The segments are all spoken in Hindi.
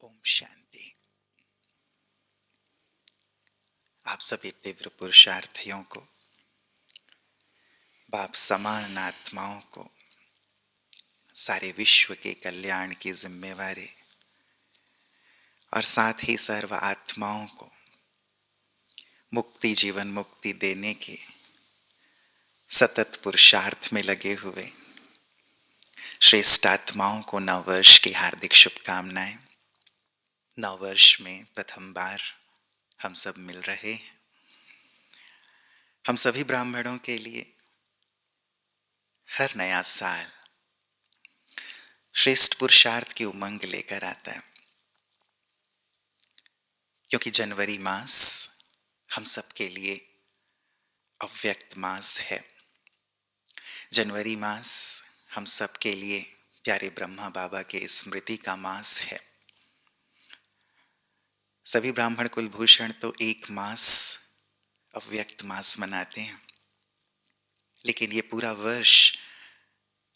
ओम शांति। आप सभी तीव्र पुरुषार्थियों को, बाप समान आत्माओं को सारे विश्व के कल्याण की जिम्मेवारी और साथ ही सर्व आत्माओं को मुक्ति, जीवन मुक्ति देने के सतत पुरुषार्थ में लगे हुए श्रेष्ठ आत्माओं को नववर्ष की हार्दिक शुभकामनाएं। नववर्ष में प्रथम बार हम सब मिल रहे हैं। हम सभी ब्राह्मणों के लिए हर नया साल श्रेष्ठ पुरुषार्थ की उमंग लेकर आता है, क्योंकि जनवरी मास हम सब के लिए अव्यक्त मास है। जनवरी मास हम सब के लिए प्यारे ब्रह्मा बाबा के स्मृति का मास है। सभी ब्राह्मण कुलभूषण तो एक मास अव्यक्त मास मनाते हैं, लेकिन ये पूरा वर्ष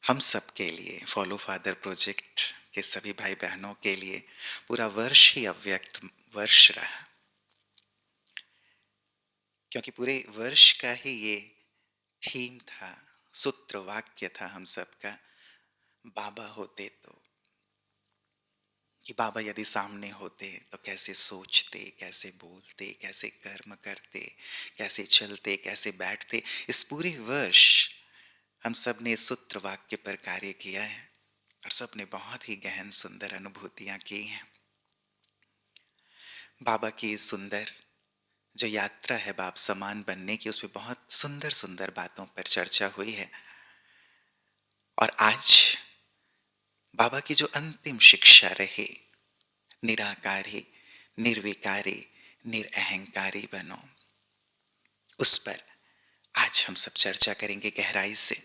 हम सब के लिए, फॉलो फादर प्रोजेक्ट के सभी भाई बहनों के लिए पूरा वर्ष ही अव्यक्त वर्ष रहा, क्योंकि पूरे वर्ष का ही ये थीम था, सूत्र वाक्य था हम सबका, बाबा होते तो, कि बाबा यदि सामने होते तो कैसे सोचते, कैसे बोलते, कैसे कर्म करते, कैसे चलते, कैसे बैठते। इस पूरे वर्ष हम सब ने सूत्र वाक्य पर कार्य किया है और सब ने बहुत ही गहन सुंदर अनुभूतियां की हैं। बाबा की सुंदर जो यात्रा है बाप समान बनने की, उसमें बहुत सुंदर सुंदर बातों पर चर्चा हुई है। और आज बाबा की जो अंतिम शिक्षा रही, निराकारी, निर्विकारी, निरअहंकारी बनो, उस पर आज हम सब चर्चा करेंगे गहराई से,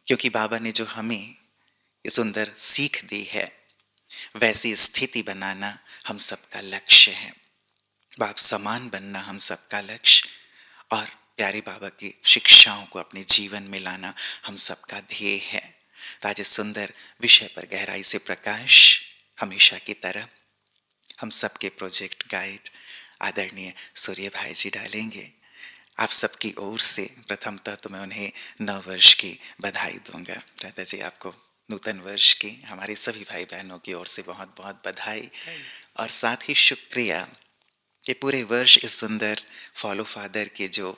क्योंकि बाबा ने जो हमें ये सुंदर सीख दी है, वैसी स्थिति बनाना हम सबका लक्ष्य है। बाप समान बनना हम सबका लक्ष्य और प्यारे बाबा की शिक्षाओं को अपने जीवन में लाना हम सबका ध्येय है। तो आज इस सुंदर विषय पर गहराई से प्रकाश हमेशा की तरह हम सबके प्रोजेक्ट गाइड आदरणीय सूर्य भाई जी डालेंगे। आप सबकी ओर से प्रथमतः तो मैं उन्हें नव वर्ष की बधाई दूंगा। राधा जी, आपको नूतन वर्ष की हमारे सभी भाई बहनों की ओर से बहुत बहुत बधाई और साथ ही शुक्रिया कि पूरे वर्ष इस सुंदर फॉलो फादर के जो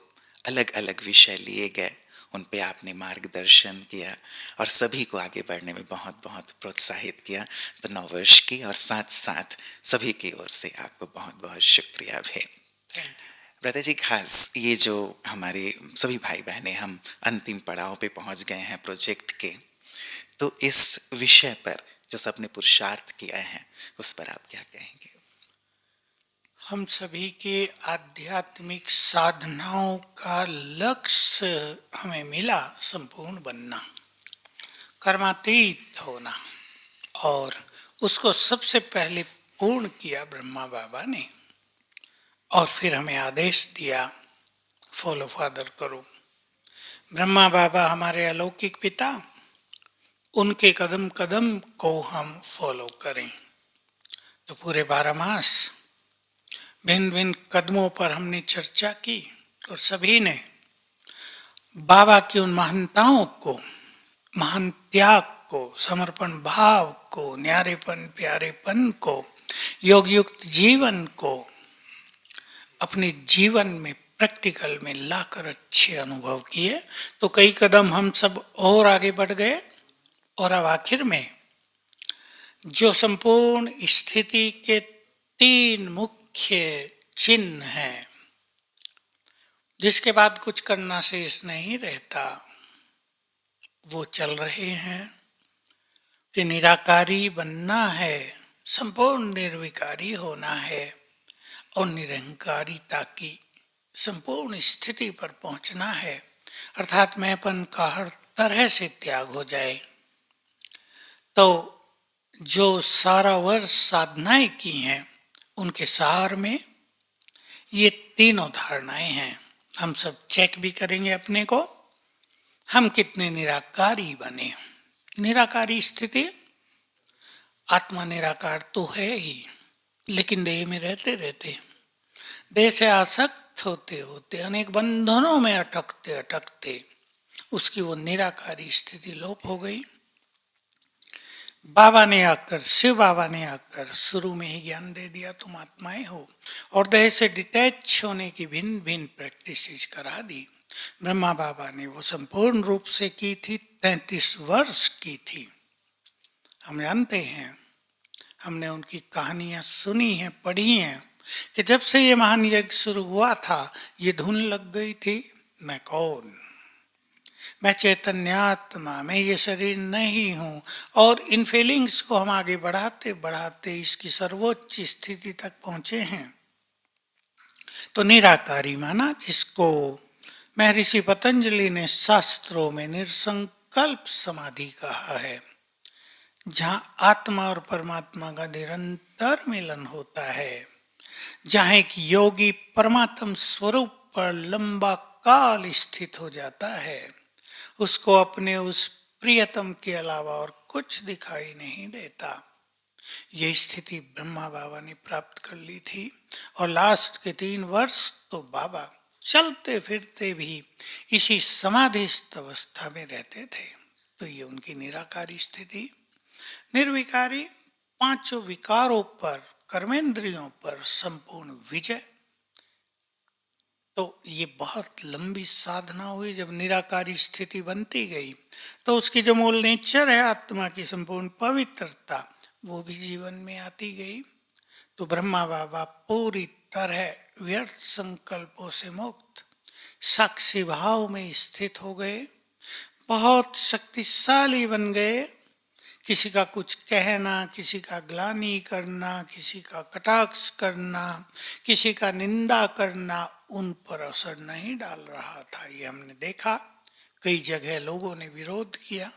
अलग अलग विषय लिए गए उन पे आपने मार्गदर्शन किया और सभी को आगे बढ़ने में बहुत बहुत प्रोत्साहित किया। तो नव वर्ष की और साथ साथ सभी की ओर से आपको बहुत बहुत शुक्रिया भी। ब्रता जी, खास ये जो हमारे सभी भाई बहनें हम अंतिम पड़ाव पे पहुंच गए हैं प्रोजेक्ट के, तो इस विषय पर जो सबने पुरुषार्थ किया है उस पर आप क्या कहेंगे? हम सभी के आध्यात्मिक साधनाओं का लक्ष्य हमें मिला संपूर्ण बनना, कर्मातीत होना, और उसको सबसे पहले पूर्ण किया ब्रह्मा बाबा ने और फिर हमें आदेश दिया फॉलो फादर करो। ब्रह्मा बाबा हमारे अलौकिक पिता, उनके कदम कदम को हम फॉलो करें। तो पूरे 12 मास भिन्न भिन्न कदमों पर हमने चर्चा की और सभी ने बाबा की उन महानताओं को, महान त्याग को, समर्पण भाव को, न्यारेपन प्यारेपन को, योग युक्त जीवन को अपने जीवन में प्रैक्टिकल में लाकर अच्छे अनुभव किए। तो कई कदम हम सब और आगे बढ़ गए और अब आखिर में जो संपूर्ण स्थिति के 3 मुख्य चिन्ह है, जिसके बाद कुछ करना शेष नहीं रहता, वो चल रहे हैं कि निराकारी बनना है, संपूर्ण निर्विकारी होना है और निरंकारिता की संपूर्ण स्थिति पर पहुंचना है, अर्थात मैंपन का हर तरह से त्याग हो जाए। तो जो सारा वर्ष साधनाएं की हैं उनके सार में ये 3 धारणाएं हैं। हम सब चेक भी करेंगे अपने को, हम कितने निराकारी बने। निराकारी स्थिति आत्मा निराकार तो है ही, लेकिन देह में रहते रहते, देह से आसक्त होते होते, अनेक बंधनों में अटकते अटकते उसकी वो निराकारी स्थिति लोप हो गई। बाबा ने आकर, शिव बाबा ने आकर शुरू में ही ज्ञान दे दिया, तुम आत्माएं हो, और देह से डिटैच होने की भिन्न भिन्न प्रैक्टिस करा दी। ब्रह्मा बाबा ने वो संपूर्ण रूप से की थी, 33 वर्ष की थी। हम जानते हैं, हमने उनकी कहानियां सुनी हैं, पढ़ी हैं, कि जब से ये महान यज्ञ शुरू हुआ था, ये धुन लग गई थी, मैं कौन, मैं चैतन्यात्मा, मैं ये शरीर नहीं हूं। और इन फीलिंग्स को हम आगे बढ़ाते बढ़ाते इसकी सर्वोच्च स्थिति तक पहुंचे हैं। तो निराकारी माना, जिसको महर्षि पतंजलि ने शास्त्रों में निर्संकल्प समाधि कहा है, जहां आत्मा और परमात्मा का निरंतर मिलन होता है, जहां एक योगी परमात्म स्वरूप पर लंबा काल स्थित हो जाता है, उसको अपने उस प्रियतम के अलावा और कुछ दिखाई नहीं देता। ये स्थिति ब्रह्मा बाबा ने प्राप्त कर ली थी, और लास्ट के 3 वर्ष तो बाबा चलते फिरते भी इसी समाधिस्थ अवस्था में रहते थे। तो ये उनकी निराकारी स्थिति। निर्विकारी, 5 विकारों पर, कर्मेंद्रियों पर संपूर्ण विजय। तो ये बहुत लंबी साधना हुई। जब निराकारी स्थिति बनती गई, तो उसकी जो मूल नेचर है आत्मा की संपूर्ण पवित्रता, वो भी जीवन में आती गई। तो ब्रह्मा बाबा पूरी तरह व्यर्थ संकल्पों से मुक्त साक्षी भाव में स्थित हो गए, बहुत शक्तिशाली बन गए। किसी का कुछ कहना, किसी का ग्लानि करना, किसी का कटाक्ष करना, किसी का निंदा करना उन पर असर नहीं डाल रहा था। ये हमने देखा, कई जगह लोगों ने विरोध किया,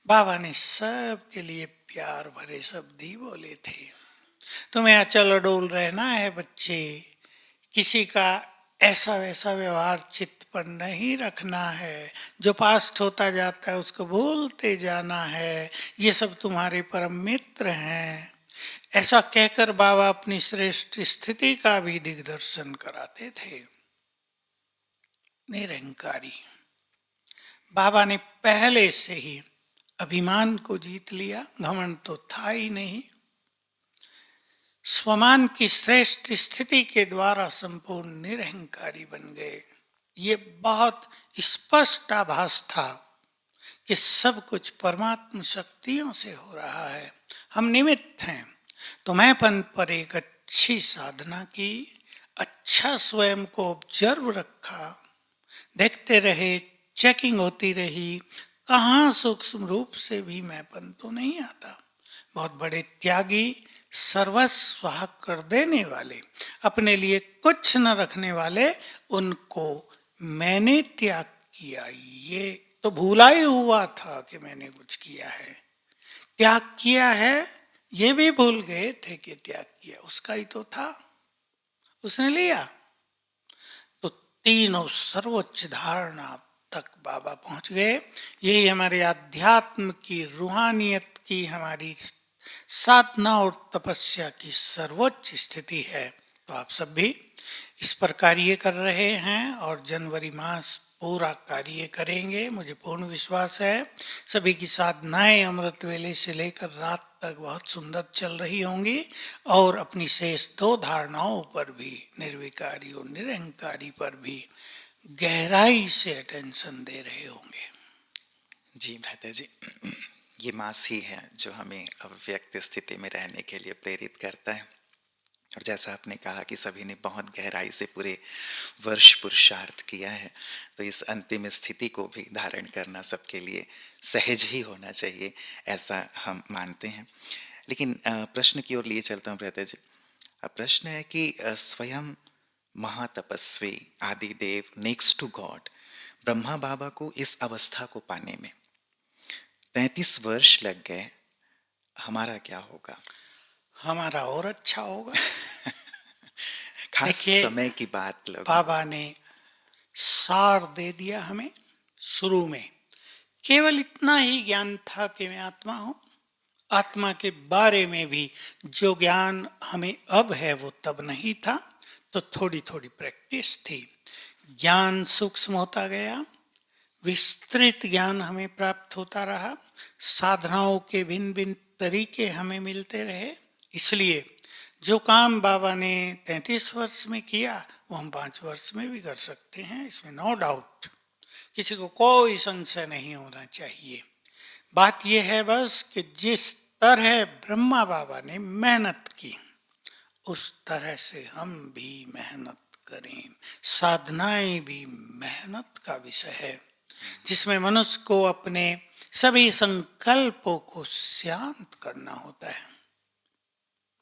बाबा ने सब के लिए प्यार भरे शब्द ही बोले थे। तुम्हें अचल अडोल रहना है बच्चे, किसी का ऐसा वैसा व्यवहार चित्त पर नहीं रखना है, जो पास्ट होता जाता है उसको भूलते जाना है, ये सब तुम्हारे परम मित्र हैं। ऐसा कहकर बाबा अपनी श्रेष्ठ स्थिति का भी दिग्दर्शन कराते थे। निरंकारी बाबा ने पहले से ही अभिमान को जीत लिया, घमंड तो था ही नहीं। स्वमान की श्रेष्ठ स्थिति के द्वारा संपूर्ण निरहंकारी बन गए। ये बहुत स्पष्ट आभास था कि सब कुछ परमात्म शक्तियों से हो रहा है, हम निमित्त हैं। तो मैंपन पर एक अच्छी साधना की, अच्छा स्वयं को ऑब्जर्व रखा, देखते रहे, चेकिंग होती रही, कहाँ सूक्ष्म रूप से भी मैंपन तो नहीं आता। बहुत बड़े त्यागी, सर्वस्व कर देने वाले, अपने लिए कुछ न रखने वाले, उनको मैंने त्याग किया, ये तो भूला ही हुआ था कि मैंने कुछ किया है। त्याग किया है ये भी भूल गए थे कि त्याग किया, उसका ही तो था, उसने लिया। तो तीनों सर्वोच्च धारणा तक बाबा पहुंच गए। यही हमारे अध्यात्म की, रूहानियत की, हमारी साधना और तपस्या की सर्वोच्च स्थिति है। तो आप सब भी इस पर कार्य कर रहे हैं, और जनवरी मास पूरा कार्य करेंगे, मुझे पूर्ण विश्वास है। सभी की साधनाएं अमृत वेले से लेकर रात तक बहुत सुंदर चल रही होंगी, और अपनी शेष 2 धारणाओं पर भी, निर्विकारी और निरंकारी पर भी गहराई से अटेंशन दे रहे होंगे। जी भ्राता जी, ये मास ही है जो हमें अव्यक्त स्थिति में रहने के लिए प्रेरित करता है। और जैसा आपने कहा कि सभी ने बहुत गहराई से पूरे वर्ष पुरुषार्थ किया है, तो इस अंतिम स्थिति को भी धारण करना सबके लिए सहज ही होना चाहिए, ऐसा हम मानते हैं। लेकिन प्रश्न की ओर लिए चलता हूँ भ्राता जी। प्रश्न है कि स्वयं महातपस्वी आदिदेव नेक्स्ट टू गॉड ब्रह्मा बाबा को इस अवस्था को पाने में 33 वर्ष लग गए, हमारा क्या होगा? हमारा और अच्छा होगा। खास समय की बात लगा। बाबा ने सार दे दिया हमें। शुरू में केवल इतना ही ज्ञान था कि मैं आत्मा हूं, आत्मा के बारे में भी जो ज्ञान हमें अब है वो तब नहीं था, तो थोड़ी थोड़ी प्रैक्टिस थी। ज्ञान सूक्ष्म होता गया, विस्तृत ज्ञान हमें प्राप्त होता रहा, साधनाओं के भिन्न भिन्न तरीके हमें मिलते रहे। इसलिए जो काम बाबा ने 33 वर्ष में किया वो हम 5 वर्ष में भी कर सकते हैं, इसमें नो डाउट, किसी को कोई संशय नहीं होना चाहिए। बात यह है बस कि जिस तरह ब्रह्मा बाबा ने मेहनत की उस तरह से हम भी मेहनत करें। साधनाएं भी मेहनत का विषय है, जिसमें मनुष्य को अपने सभी संकल्पों को शांत करना होता है।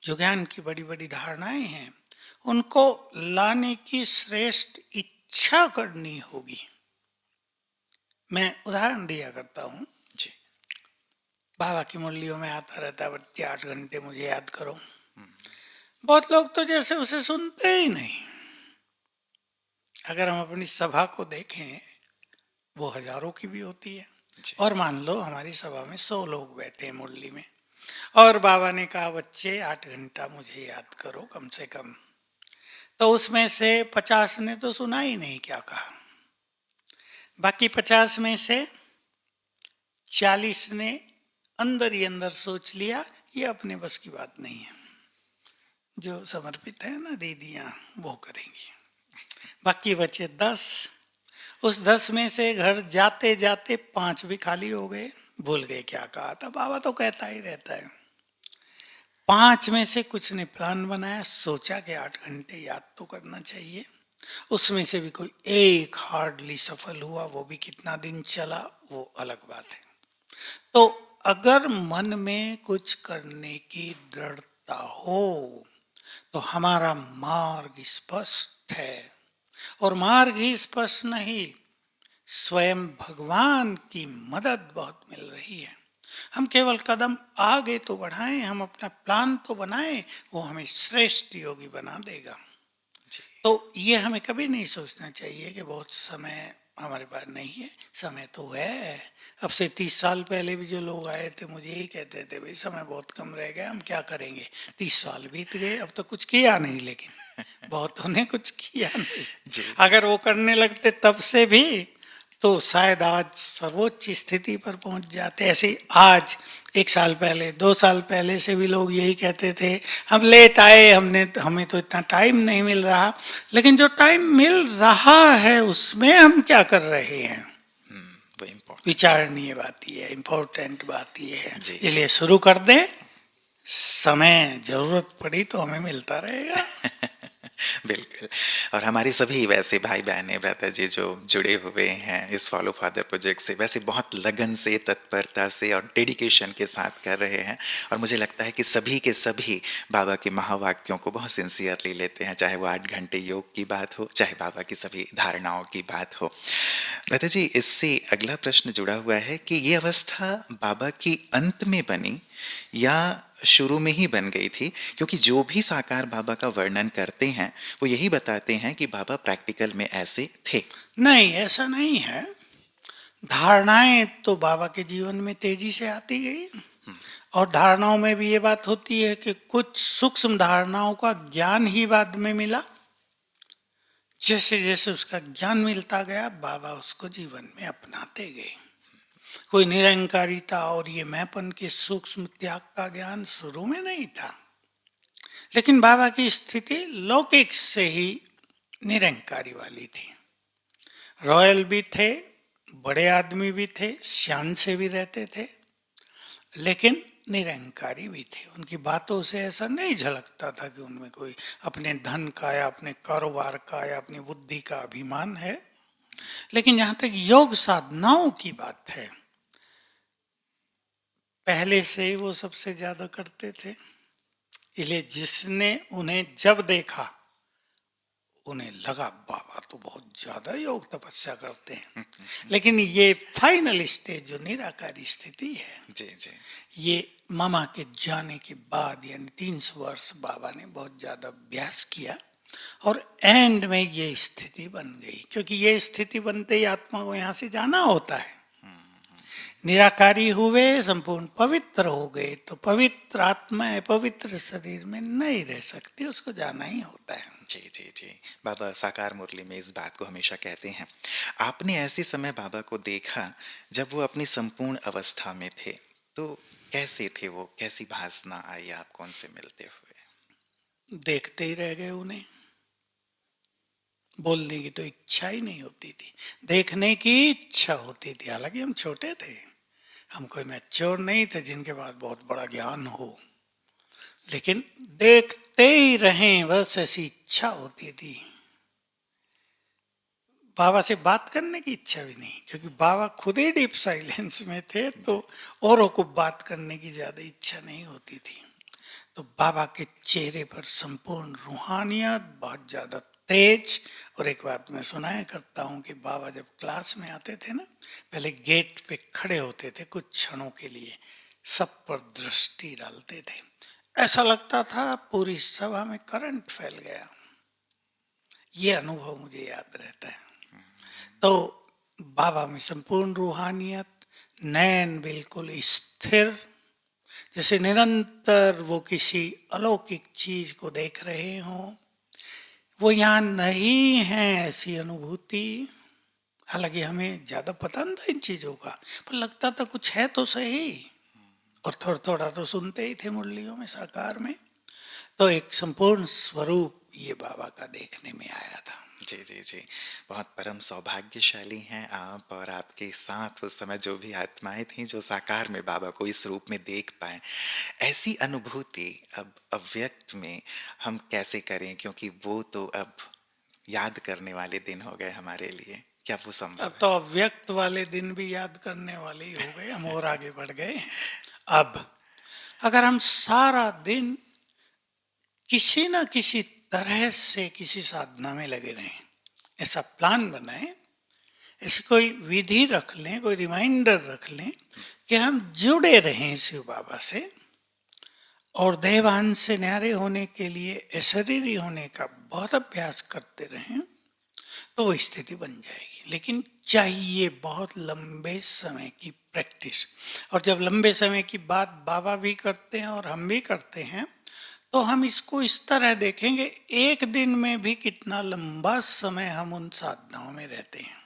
जो ज्ञान की बड़ी बड़ी धारणाएं हैं उनको लाने की श्रेष्ठ इच्छा करनी होगी। मैं उदाहरण दिया करता हूँ, जी। बाबा की मुरलियों में आता रहता है, बच्चे 8 घंटे मुझे याद करो। बहुत लोग तो जैसे उसे सुनते ही नहीं। अगर हम अपनी सभा को देखें, वो हजारों की भी होती है, और मान लो हमारी सभा में 100 लोग बैठे हैं मुरली में, और बाबा ने कहा बच्चे 8 घंटा मुझे याद करो कम से कम, तो उसमें से 50 ने तो सुना ही नहीं क्या कहा, बाकी 50 में से 40 ने अंदर ही अंदर सोच लिया ये अपने बस की बात नहीं है, जो समर्पित है ना दीदियां वो करेंगी। बाकी बचे 10, उस 10 में से घर जाते जाते 5 भी खाली हो गए, भूल गए क्या कहा था। बाबा तो कहता ही रहता है। 5 में से कुछ ने प्लान बनाया, सोचा कि 8 घंटे याद तो करना चाहिए, उसमें से भी कोई एक हार्डली सफल हुआ, वो भी कितना दिन चला वो अलग बात है। तो अगर मन में कुछ करने की दृढ़ता हो तो हमारा मार्ग स्पष्ट है, और मार्ग ही स्पष्ट नहीं, स्वयं भगवान की मदद बहुत मिल रही है। हम केवल कदम आगे तो बढ़ाएं, हम अपना प्लान तो बनाएं, वो हमें श्रेष्ठ योगी बना देगा। तो ये हमें कभी नहीं सोचना चाहिए कि बहुत समय हमारे पास नहीं है। समय तो है। अब से 30 साल पहले भी जो लोग आए थे मुझे यही कहते थे, भाई समय बहुत कम रह गया, हम क्या करेंगे। 30 साल बीत गए, अब तो कुछ किया नहीं, लेकिन बहुतों ने कुछ किया नहीं। अगर वो करने लगते तब से भी तो शायद आज सर्वोच्च स्थिति पर पहुंच जाते। ऐसे आज 1 साल पहले 2 साल पहले से भी लोग यही कहते थे, हम लेट आए, हमें तो इतना टाइम नहीं मिल रहा। लेकिन जो टाइम मिल रहा है उसमें हम क्या कर रहे हैं, विचारणीय बात ये है, इम्पोर्टेंट बात ये है। इसलिए शुरू कर दें, समय जरूरत पड़ी तो हमें मिलता रहेगा। बिल्कुल। और हमारे सभी वैसे भाई बहनें भ्राता जी जो जुड़े हुए हैं इस फॉलो फादर प्रोजेक्ट से, वैसे बहुत लगन से, तत्परता से और डेडिकेशन के साथ कर रहे हैं। और मुझे लगता है कि सभी के सभी बाबा के महावाक्यों को बहुत सिंसियरली लेते हैं, चाहे वो 8 घंटे योग की बात हो, चाहे बाबा की सभी धारणाओं की बात हो। भ्राता जी, इससे अगला प्रश्न जुड़ा हुआ है कि ये अवस्था बाबा की अंत में बनी या शुरू में ही बन गई थी? क्योंकि जो भी साकार बाबा का वर्णन करते हैं वो यही बताते हैं कि बाबा प्रैक्टिकल में ऐसे थे। नहीं, ऐसा नहीं है। धारणाएं तो बाबा के जीवन में तेजी से आती गई, और धारणाओं में भी ये बात होती है कि कुछ सूक्ष्म धारणाओं का ज्ञान ही बाद में मिला। जैसे जैसे उसका ज्ञान मिलता गया बाबा उसको जीवन में अपनाते गए। कोई निरंकारिता और ये मैंपन के सूक्ष्म त्याग का ज्ञान शुरू में नहीं था, लेकिन बाबा की स्थिति लौकिक से ही निरंकारी वाली थी। रॉयल भी थे, बड़े आदमी भी थे, शान से भी रहते थे, लेकिन निरंकारी भी थे। उनकी बातों से ऐसा नहीं झलकता था कि उनमें कोई अपने धन का या अपने कारोबार का या अपनी बुद्धि का अभिमान है। लेकिन जहाँ तक योग साधनाओं की बात है, पहले से ही वो सबसे ज्यादा करते थे। इसलिए जिसने उन्हें जब देखा उन्हें लगा बाबा तो बहुत ज्यादा योग तपस्या करते हैं। लेकिन ये फाइनल स्टेज जो निराकारी स्थिति है, जी, ये मामा के जाने के बाद यानी 300 वर्ष बाबा ने बहुत ज्यादा अभ्यास किया और एंड में ये स्थिति बन गई। क्योंकि ये स्थिति बनते ही आत्मा को यहाँ से जाना होता है। निराकारी हुए, संपूर्ण पवित्र हो गए, तो पवित्र आत्मा पवित्र शरीर में नहीं रह सकती, उसको जाना ही होता है। जी जी जी। बाबा साकार मुरली में इस बात को हमेशा कहते हैं। आपने ऐसे समय बाबा को देखा जब वो अपनी संपूर्ण अवस्था में थे, तो कैसे थे वो, कैसी भासना आई आपको उनसे मिलते हुए? देखते ही रह गए उन्हें, बोलने की तो इच्छा ही नहीं होती थी, देखने की इच्छा होती थी। हालांकि हम छोटे थे, हम कोई मैच्योर नहीं थे जिनके पास बहुत बड़ा ज्ञान हो, लेकिन देखते ही रहें बस ऐसी इच्छा होती थी। बाबा से बात करने की इच्छा भी नहीं, क्योंकि बाबा खुद ही डीप साइलेंस में थे, तो औरों को बात करने की ज्यादा इच्छा नहीं होती थी। तो बाबा के चेहरे पर संपूर्ण रूहानियत, बहुत ज्यादा तेज। और एक बात मैं सुनाया करता हूँ कि बाबा जब क्लास में आते थे ना, पहले गेट पे खड़े होते थे कुछ क्षणों के लिए, सब पर दृष्टि डालते थे, ऐसा लगता था पूरी सभा में करंट फैल गया। ये अनुभव मुझे याद रहता है। तो बाबा में संपूर्ण रूहानियत, नैन बिल्कुल स्थिर, जैसे निरंतर वो किसी अलौकिक चीज को देख रहे हों, वो यहाँ नहीं है, ऐसी अनुभूति। हालांकि हमें ज्यादा पता नहीं था इन चीजों का, पर लगता था कुछ है तो सही, और थोड़ा थोड़ा तो सुनते ही थे मुरलियों में, साकार में। तो एक संपूर्ण स्वरूप ये बाबा का देखने में आया था। जी जी जी। बहुत परम सौभाग्यशाली हैं आप, और आपके साथ उस समय जो भी आत्माएं थीं जो साकार में बाबा को इस रूप में देख पाए, ऐसी अनुभूति अब अव्यक्त में हम कैसे करें, क्योंकि वो तो अब याद करने वाले दिन हो गए हमारे लिए। क्या वो संभव अब है? तो अव्यक्त वाले दिन भी याद करने वाले ही हो गए, हम और आगे बढ़ गए। अब अगर हम सारा दिन किसी न किसी तरह से किसी साधना में लगे रहें, ऐसा प्लान बनाएं, ऐसी कोई विधि रख लें, कोई रिमाइंडर रख लें कि हम जुड़े रहें शिव बाबा से, और देवान से न्यारे होने के लिए अशरीरी होने का बहुत अभ्यास करते रहें, तो वो स्थिति बन जाएगी। लेकिन चाहिए बहुत लंबे समय की प्रैक्टिस। और जब लंबे समय की बात बाबा भी करते हैं और हम भी करते हैं, तो हम इसको इस तरह देखेंगे, एक दिन में भी कितना लंबा समय हम उन साधनाओं में रहते हैं,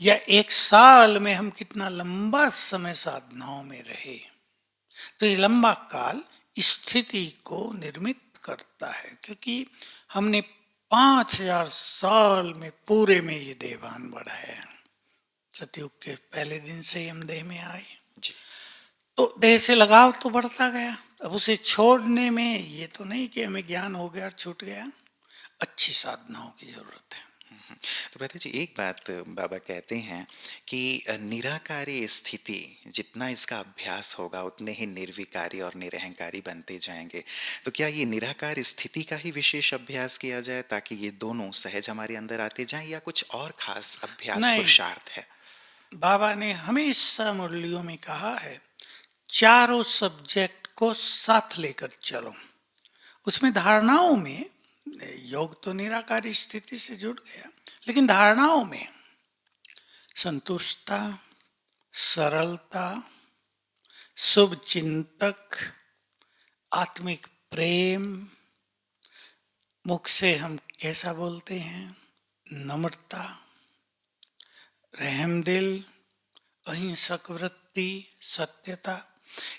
या एक साल में हम कितना लंबा समय साधनाओं में रहे। तो ये लंबा काल स्थिति को निर्मित करता है, क्योंकि हमने 5000 साल में पूरे में ये देवान बढ़ाया है। सतयुग के पहले दिन से ही हम देह में आए, जी तो देह से लगाव तो बढ़ता गया। अब उसे छोड़ने में ये तो नहीं कि हमें ज्ञान हो गया और छूट गया, अच्छी साधनाओं की जरूरत है। तो कहते जी, एक बात बाबा कहते हैं कि निराकारी स्थिति, जितना इसका अभ्यास होगा उतने ही निर्विकारी और निरहंकारी बनते जाएंगे। तो क्या ये निराकार स्थिति का ही विशेष अभ्यास किया जाए ताकि ये दोनों सहज हमारे अंदर आते जाएं, या कुछ और खास अभ्यास नहीं, पुरुषार्थ है? बाबा ने हमेशा मुरलियों में कहा है, चारों सब्जेक्ट को साथ लेकर चलो। उसमें धारणाओं में योग तो निराकारी स्थिति से जुड़ गया, लेकिन धारणाओं में संतुष्टता, सरलता, शुभ चिंतक, आत्मिक प्रेम, मुख से हम कैसा बोलते हैं, नम्रता, रहमदिल, अहिंसक वृत्ति, सत्यता,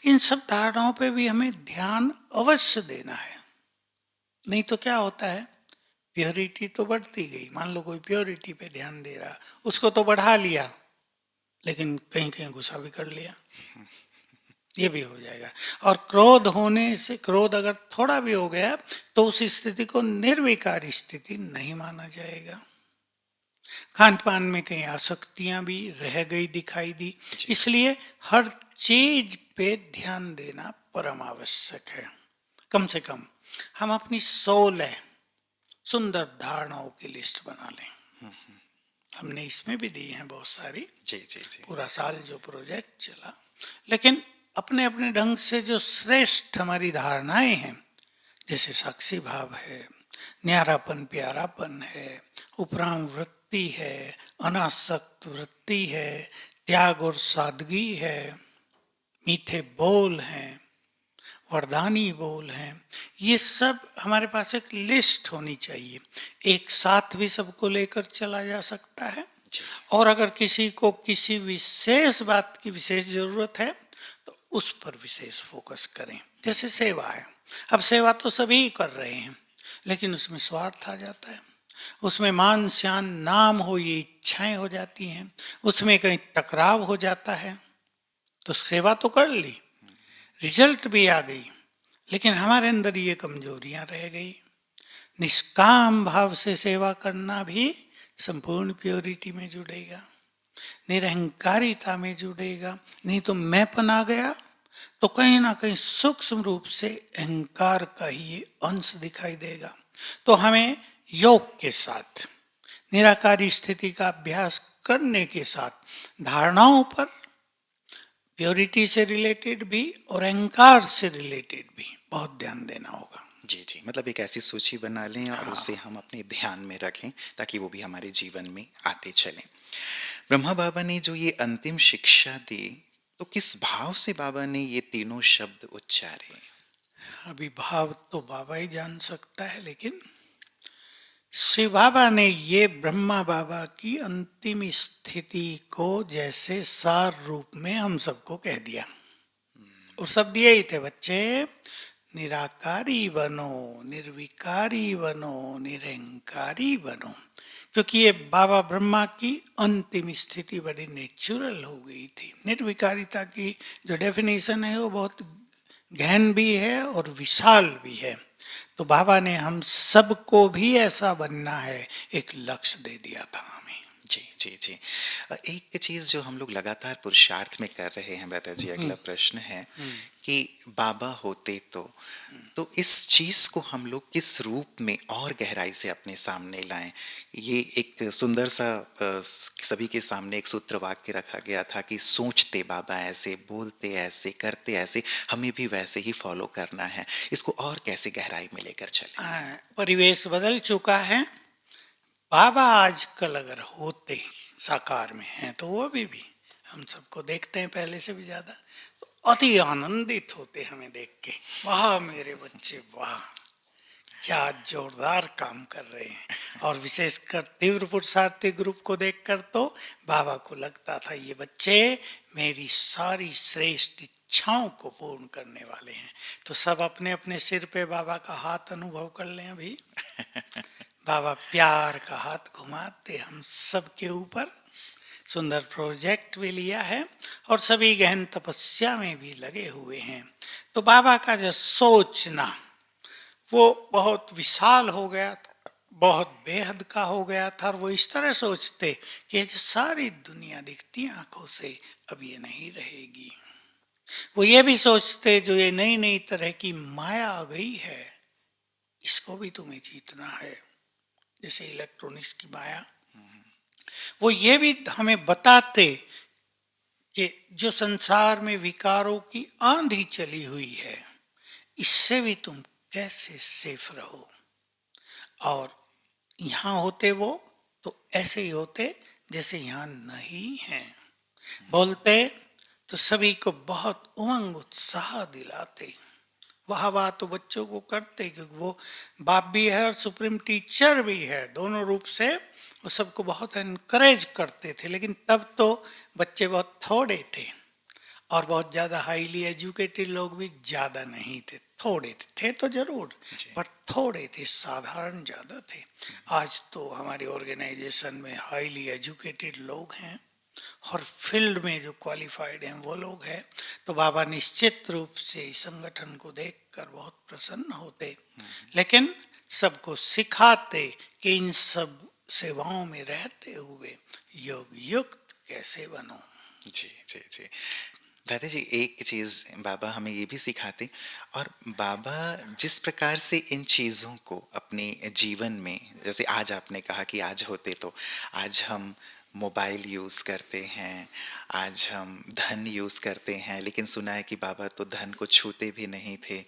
इन सब धारणाओं पे भी हमें ध्यान अवश्य देना है। नहीं तो क्या होता है, प्योरिटी तो बढ़ती गई। मान लो कोई प्योरिटी पे ध्यान दे रहा, उसको तो बढ़ा लिया, लेकिन कहीं कहीं गुस्सा भी कर लिया, ये भी हो जाएगा। और क्रोध होने से, क्रोध अगर थोड़ा भी हो गया, तो उस स्थिति को निर्विकारी स्थिति नहीं माना जाएगा। खान पान में कहीं आसक्तियां भी रह गई, दिखाई दी, इसलिए हर चीज पे ध्यान देना परम आवश्यक है। कम से कम हम अपनी 16 सुंदर धारणाओं की लिस्ट बना लें। हमने इसमें भी दी हैं बहुत सारी, जी जी जी। पूरा साल जो प्रोजेक्ट चला, लेकिन अपने अपने ढंग से जो श्रेष्ठ हमारी धारणाएं हैं, जैसे साक्षी भाव है, न्यारापन प्यारापन है, उपराम वृत्ति है, अनासक्त वृत्ति है, त्याग और सादगी है, मीठे बोल हैं, वरदानी बोल हैं। ये सब हमारे पास एक लिस्ट होनी चाहिए। एक साथ भी सबको लेकर चला जा सकता है, और अगर किसी को किसी विशेष बात की विशेष जरूरत है तो उस पर विशेष फोकस करें। जैसे सेवा है, अब सेवा तो सभी कर रहे हैं, लेकिन उसमें स्वार्थ आ जाता है, उसमें मान शान नाम हो ये इच्छाएं हो जाती हैं, उसमें कहीं टकराव हो जाता है। तो सेवा तो कर ली, रिजल्ट भी आ गई, लेकिन हमारे अंदर ये कमजोरियां रह गई। निष्काम भाव से सेवा करना भी संपूर्ण प्योरिटी में जुड़ेगा, निरहंकारिता में जुड़ेगा। नहीं तो मैंपन आ गया तो कहीं ना कहीं सूक्ष्म रूप से अहंकार का ही ये अंश दिखाई देगा। तो हमें योग के साथ, निराकारी स्थिति का अभ्यास करने के साथ धारणाओं पर, प्योरिटी से रिलेटेड भी और अहंकार से रिलेटेड भी बहुत ध्यान देना होगा। जी जी, मतलब एक ऐसी सूची बना लें और उसे हम अपने ध्यान में रखें ताकि वो भी हमारे जीवन में आते चलें। ब्रह्मा बाबा ने जो ये अंतिम शिक्षा दी, तो किस भाव से बाबा ने ये तीनों शब्द उच्चारे? अभी भाव तो बाबा ही जान सकता है, लेकिन शिव बाबा ने ये ब्रह्मा बाबा की अंतिम स्थिति को जैसे सार रूप में हम सबको कह दिया। और शब्द यही थे, बच्चे निराकारी बनो, निर्विकारी बनो, निरंकारी बनो। क्योंकि ये बाबा ब्रह्मा की अंतिम स्थिति बड़ी नेचुरल हो गई थी। निर्विकारिता की जो डेफिनेशन है वो बहुत गहन भी है और विशाल भी है। तो बाबा ने हम सबको भी ऐसा बनना है, एक लक्ष्य दे दिया था हमें। जी जी जी, एक चीज जो हम लोग लगातार पुरुषार्थ में कर रहे हैं ब्रदर जी, अगला प्रश्न है कि बाबा होते तो इस चीज को हम लोग किस रूप में और गहराई से अपने सामने लाएं। ये एक सुंदर सा सभी के सामने एक सूत्र वाक्य रखा गया था कि सोचते बाबा ऐसे, बोलते ऐसे, करते ऐसे, हमें भी वैसे ही फॉलो करना है। इसको और कैसे गहराई में लेकर चले? परिवेश बदल चुका है। बाबा आजकल अगर होते, साकार में हैं, तो वो भी हम सबको देखते हैं पहले से भी ज्यादा, तो अति आनंदित होते हमें देख के। वाह मेरे बच्चे वाह, क्या जोरदार काम कर रहे हैं। और विशेषकर तीव्र पुरुषार्थी ग्रुप को देखकर तो बाबा को लगता था ये बच्चे मेरी सारी श्रेष्ठ इच्छाओं को पूर्ण करने वाले हैं। तो सब अपने अपने सिर पे बाबा का हाथ अनुभव कर लें अभी। बाबा प्यार का हाथ घुमाते हम सबके ऊपर। सुंदर प्रोजेक्ट भी लिया है और सभी गहन तपस्या में भी लगे हुए हैं। तो बाबा का जो सोचना वो बहुत विशाल हो गया था, बहुत बेहद का हो गया था। और वो इस तरह सोचते कि जो सारी दुनिया दिखती आंखों से अब ये नहीं रहेगी। वो ये भी सोचते जो ये नई नई तरह की माया आ गई है, इसको भी तुम्हें जीतना है, जैसे इलेक्ट्रॉनिक्स की माया। वो ये भी हमें बताते कि जो संसार में विकारों की आंधी चली हुई है, इससे भी तुम कैसे सेफ रहो। और यहाँ होते वो तो ऐसे ही होते जैसे यहाँ नहीं हैं। बोलते तो सभी को बहुत उमंग उत्साह दिलाते। वाह वाह तो बच्चों को करते, क्योंकि वो बाप भी है और सुप्रीम टीचर भी है, दोनों रूप से वो सबको बहुत एनकरेज करते थे। लेकिन तब तो बच्चे बहुत थोड़े थे और बहुत ज़्यादा हाईली एजुकेटेड लोग भी ज़्यादा नहीं थे, थोड़े थे तो जरूर, पर थोड़े थे, साधारण ज़्यादा थे। आज तो हमारे ऑर्गेनाइजेशन में हाईली एजुकेटेड लोग हैं और फील्ड में जो क्वालिफाइड हैं वो लोग हैं। तो बाबा निश्चित रूप से इस संगठन को देखकर बहुत प्रसन्न होते, लेकिन सबको सिखाते कि इन सब सेवाओं में रहते हुए योग युक्त कैसे बनो। जी जी जी, ब्रदर जी एक चीज़ बाबा हमें ये भी सिखाते, और बाबा जिस प्रकार से इन चीज़ों को अपने जीवन में, जैसे आज आपने कहा कि आज होते तो आज हम मोबाइल यूज़ करते हैं, आज हम धन यूज़ करते हैं, लेकिन सुना है कि बाबा तो धन को छूते भी नहीं थे।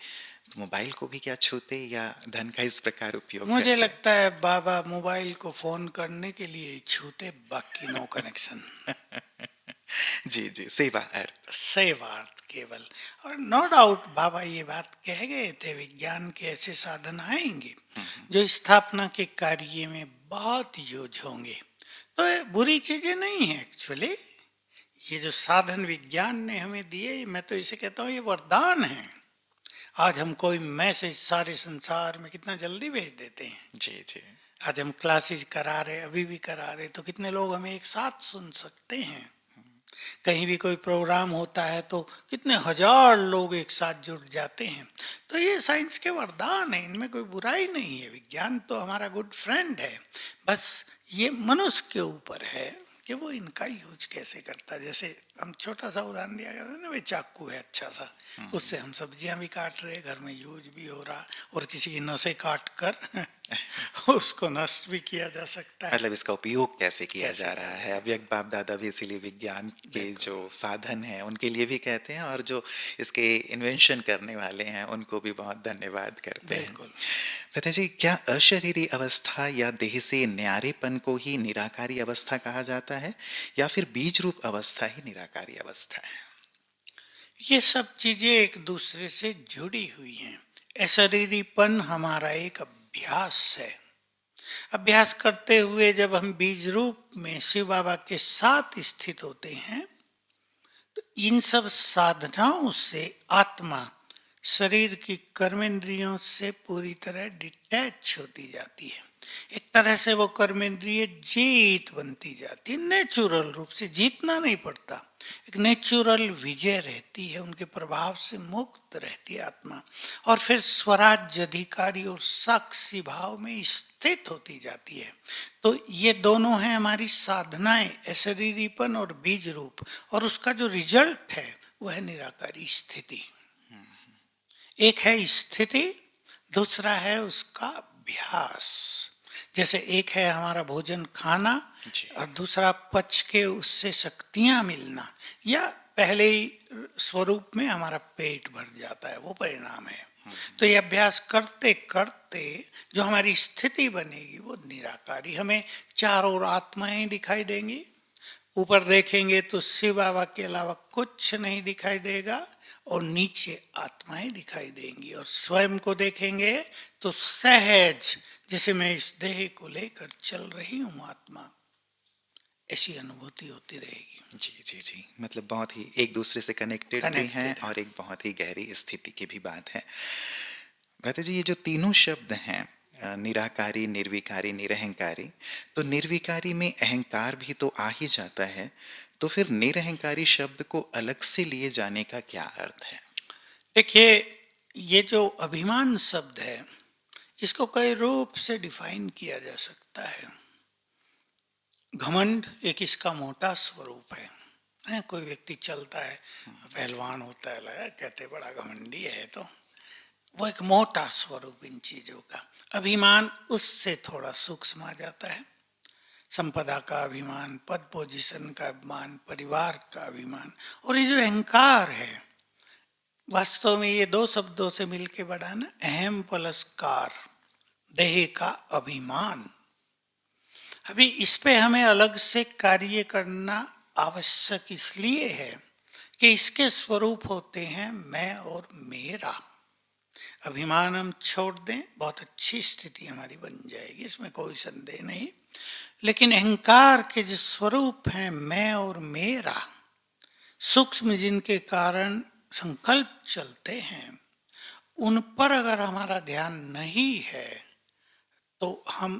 तो मोबाइल को भी क्या छूते या धन का इस प्रकार उपयोग मुझे करते? लगता है बाबा मोबाइल को फोन करने के लिए छूते, बाकी नो कनेक्शन। जी जी, सेवा अर्थ। सेवार्थ केवल। और नो डाउट बाबा ये बात कह गए थे, विज्ञान के ऐसे साधन आएंगे जो स्थापना के कार्य में बहुत यूज होंगे। तो ये बुरी चीजें नहीं है एक्चुअली। ये जो साधन विज्ञान ने हमें दिए, मैं तो इसे कहता हूँ ये वरदान है। आज हम कोई मैसेज सारे संसार में कितना जल्दी भेज देते हैं। जी जी। आज हम क्लासेस करा रहे, अभी भी करा रहे, तो कितने लोग हमें एक साथ सुन सकते हैं। कहीं भी कोई प्रोग्राम होता है तो कितने हजार लोग एक साथ जुड़ जाते हैं। तो ये साइंस के वरदान है, इनमें कोई बुराई नहीं है। विज्ञान तो हमारा गुड फ्रेंड है, बस ये मनुष्य के ऊपर है कि वो इनका यूज कैसे करता है। जैसे हम छोटा सा उदाहरण दिया करते हैं ना, भाई चाकू है अच्छा सा, उससे हम सब्जियां भी काट रहे, घर में यूज भी हो रहा, और किसी की नसें काट कर उसको नष्ट भी किया जा सकता है। मतलब इसका उपयोग कैसे किया कैसे जा रहा है। अव्यक्त बाप दादा भी इसीलिए विज्ञान के जो साधन हैं उनके लिए भी कहते हैं, और जो इसके इन्वेंशन करने वाले हैं उनको भी बहुत धन्यवाद करते हैं। बिल्कुल। पता जी, क्या अशरीरी अवस्था या देह से न्यारेपन को ही निराकारी अवस्था कहा जाता है, या फिर बीज रूप अवस्था ही निराकारी अवस्था है? ये सब चीजें एक दूसरे से जुड़ी हुई हैं। अशरीरीपन हमारा एक अभ्यास है। अभ्यास करते हुए जब हम बीज रूप में शिव बाबा के साथ स्थित होते हैं, तो इन सब साधनाओं से आत्मा शरीर की कर्मेंद्रियों से पूरी तरह डिटैच होती जाती है। एक तरह से वो कर्मेंद्रिय जीत बनती जाती है, नेचुरल रूप से। जीतना नहीं पड़ता, एक नेचुरल विजय रहती है, उनके प्रभाव से मुक्त रहती है आत्मा, और फिर स्वराज्य अधिकारी और साक्षी भाव में स्थित होती जाती है। तो ये दोनों हैं हमारी साधनाएं, अशरीरीपन और बीज रूप, और उसका जो रिजल्ट है वह है निराकारी स्थिति। एक है स्थिति, दूसरा है उसका अभ्यास। जैसे एक है हमारा भोजन खाना, और दूसरा पच के उससे शक्तियां मिलना, या पहले ही स्वरूप में हमारा पेट भर जाता है, वो परिणाम है। तो ये अभ्यास करते करते जो हमारी स्थिति बनेगी वो निराकारी, हमें चारों ओर आत्माएं दिखाई देंगी। ऊपर देखेंगे तो शिव बाबा के अलावा कुछ नहीं दिखाई देगा, और नीचे आत्माएं दिखाई देंगी। और स्वयं को देखेंगे तो सहज, जैसे मैं इस देह को लेकर चल रही हूँ आत्मा, ऐसी अनुभूति होती रहेगी। जी जी जी, मतलब बहुत ही एक दूसरे से कनेक्टेड भी हैं, और एक बहुत ही गहरी स्थिति की भी बात है। भ्राता जी, ये जो तीनों शब्द हैं, निराकारी, निर्विकारी, निरहंकारी, तो निर्विकारी में अहंकार भी तो आ ही जाता है, तो फिर निरहंकारी शब्द को अलग से लिए जाने का क्या अर्थ है? देखिए, ये जो अभिमान शब्द है, इसको कई रूप से डिफाइन किया जा सकता है। घमंड एक इसका मोटा स्वरूप है। कोई व्यक्ति चलता है, पहलवान होता है, लगा कहते बड़ा घमंडी है, तो वो एक मोटा स्वरूप इन चीजों का। अभिमान उससे थोड़ा सूक्ष्म आ जाता है। संपदा का अभिमान, पद पोजीशन का अभिमान, परिवार का अभिमान, और ये जो अहंकार है, वास्तव में ये दो शब्दों से मिलके बड़ा ना, अहम प्लस कार, देह का अभिमान। अभी इस पे हमें अलग से कार्य करना आवश्यक इसलिए है कि इसके स्वरूप होते हैं मैं और मेरा। अभिमान हम छोड़ दें, बहुत अच्छी स्थिति हमारी बन जाएगी, इसमें कोई संदेह नहीं। लेकिन अहंकार के जो स्वरूप हैं मैं और मेरा, सूक्ष्म जिनके कारण संकल्प चलते हैं, उन पर अगर हमारा ध्यान नहीं है तो हम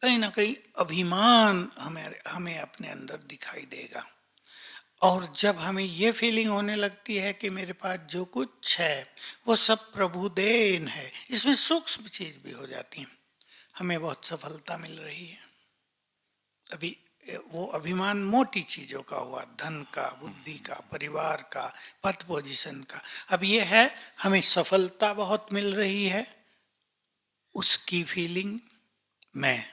कहीं ना कहीं अभिमान हमें अपने अंदर दिखाई देगा। और जब हमें ये फीलिंग होने लगती है कि मेरे पास जो कुछ है वो सब प्रभु देन है, इसमें सूक्ष्म चीज भी हो जाती है, हमें बहुत सफलता मिल रही है। अभी वो अभिमान मोटी चीजों का हुआ, धन का, बुद्धि का, परिवार का, पद पोजीशन का। अब ये है हमें सफलता बहुत मिल रही है, उसकी फीलिंग मैं,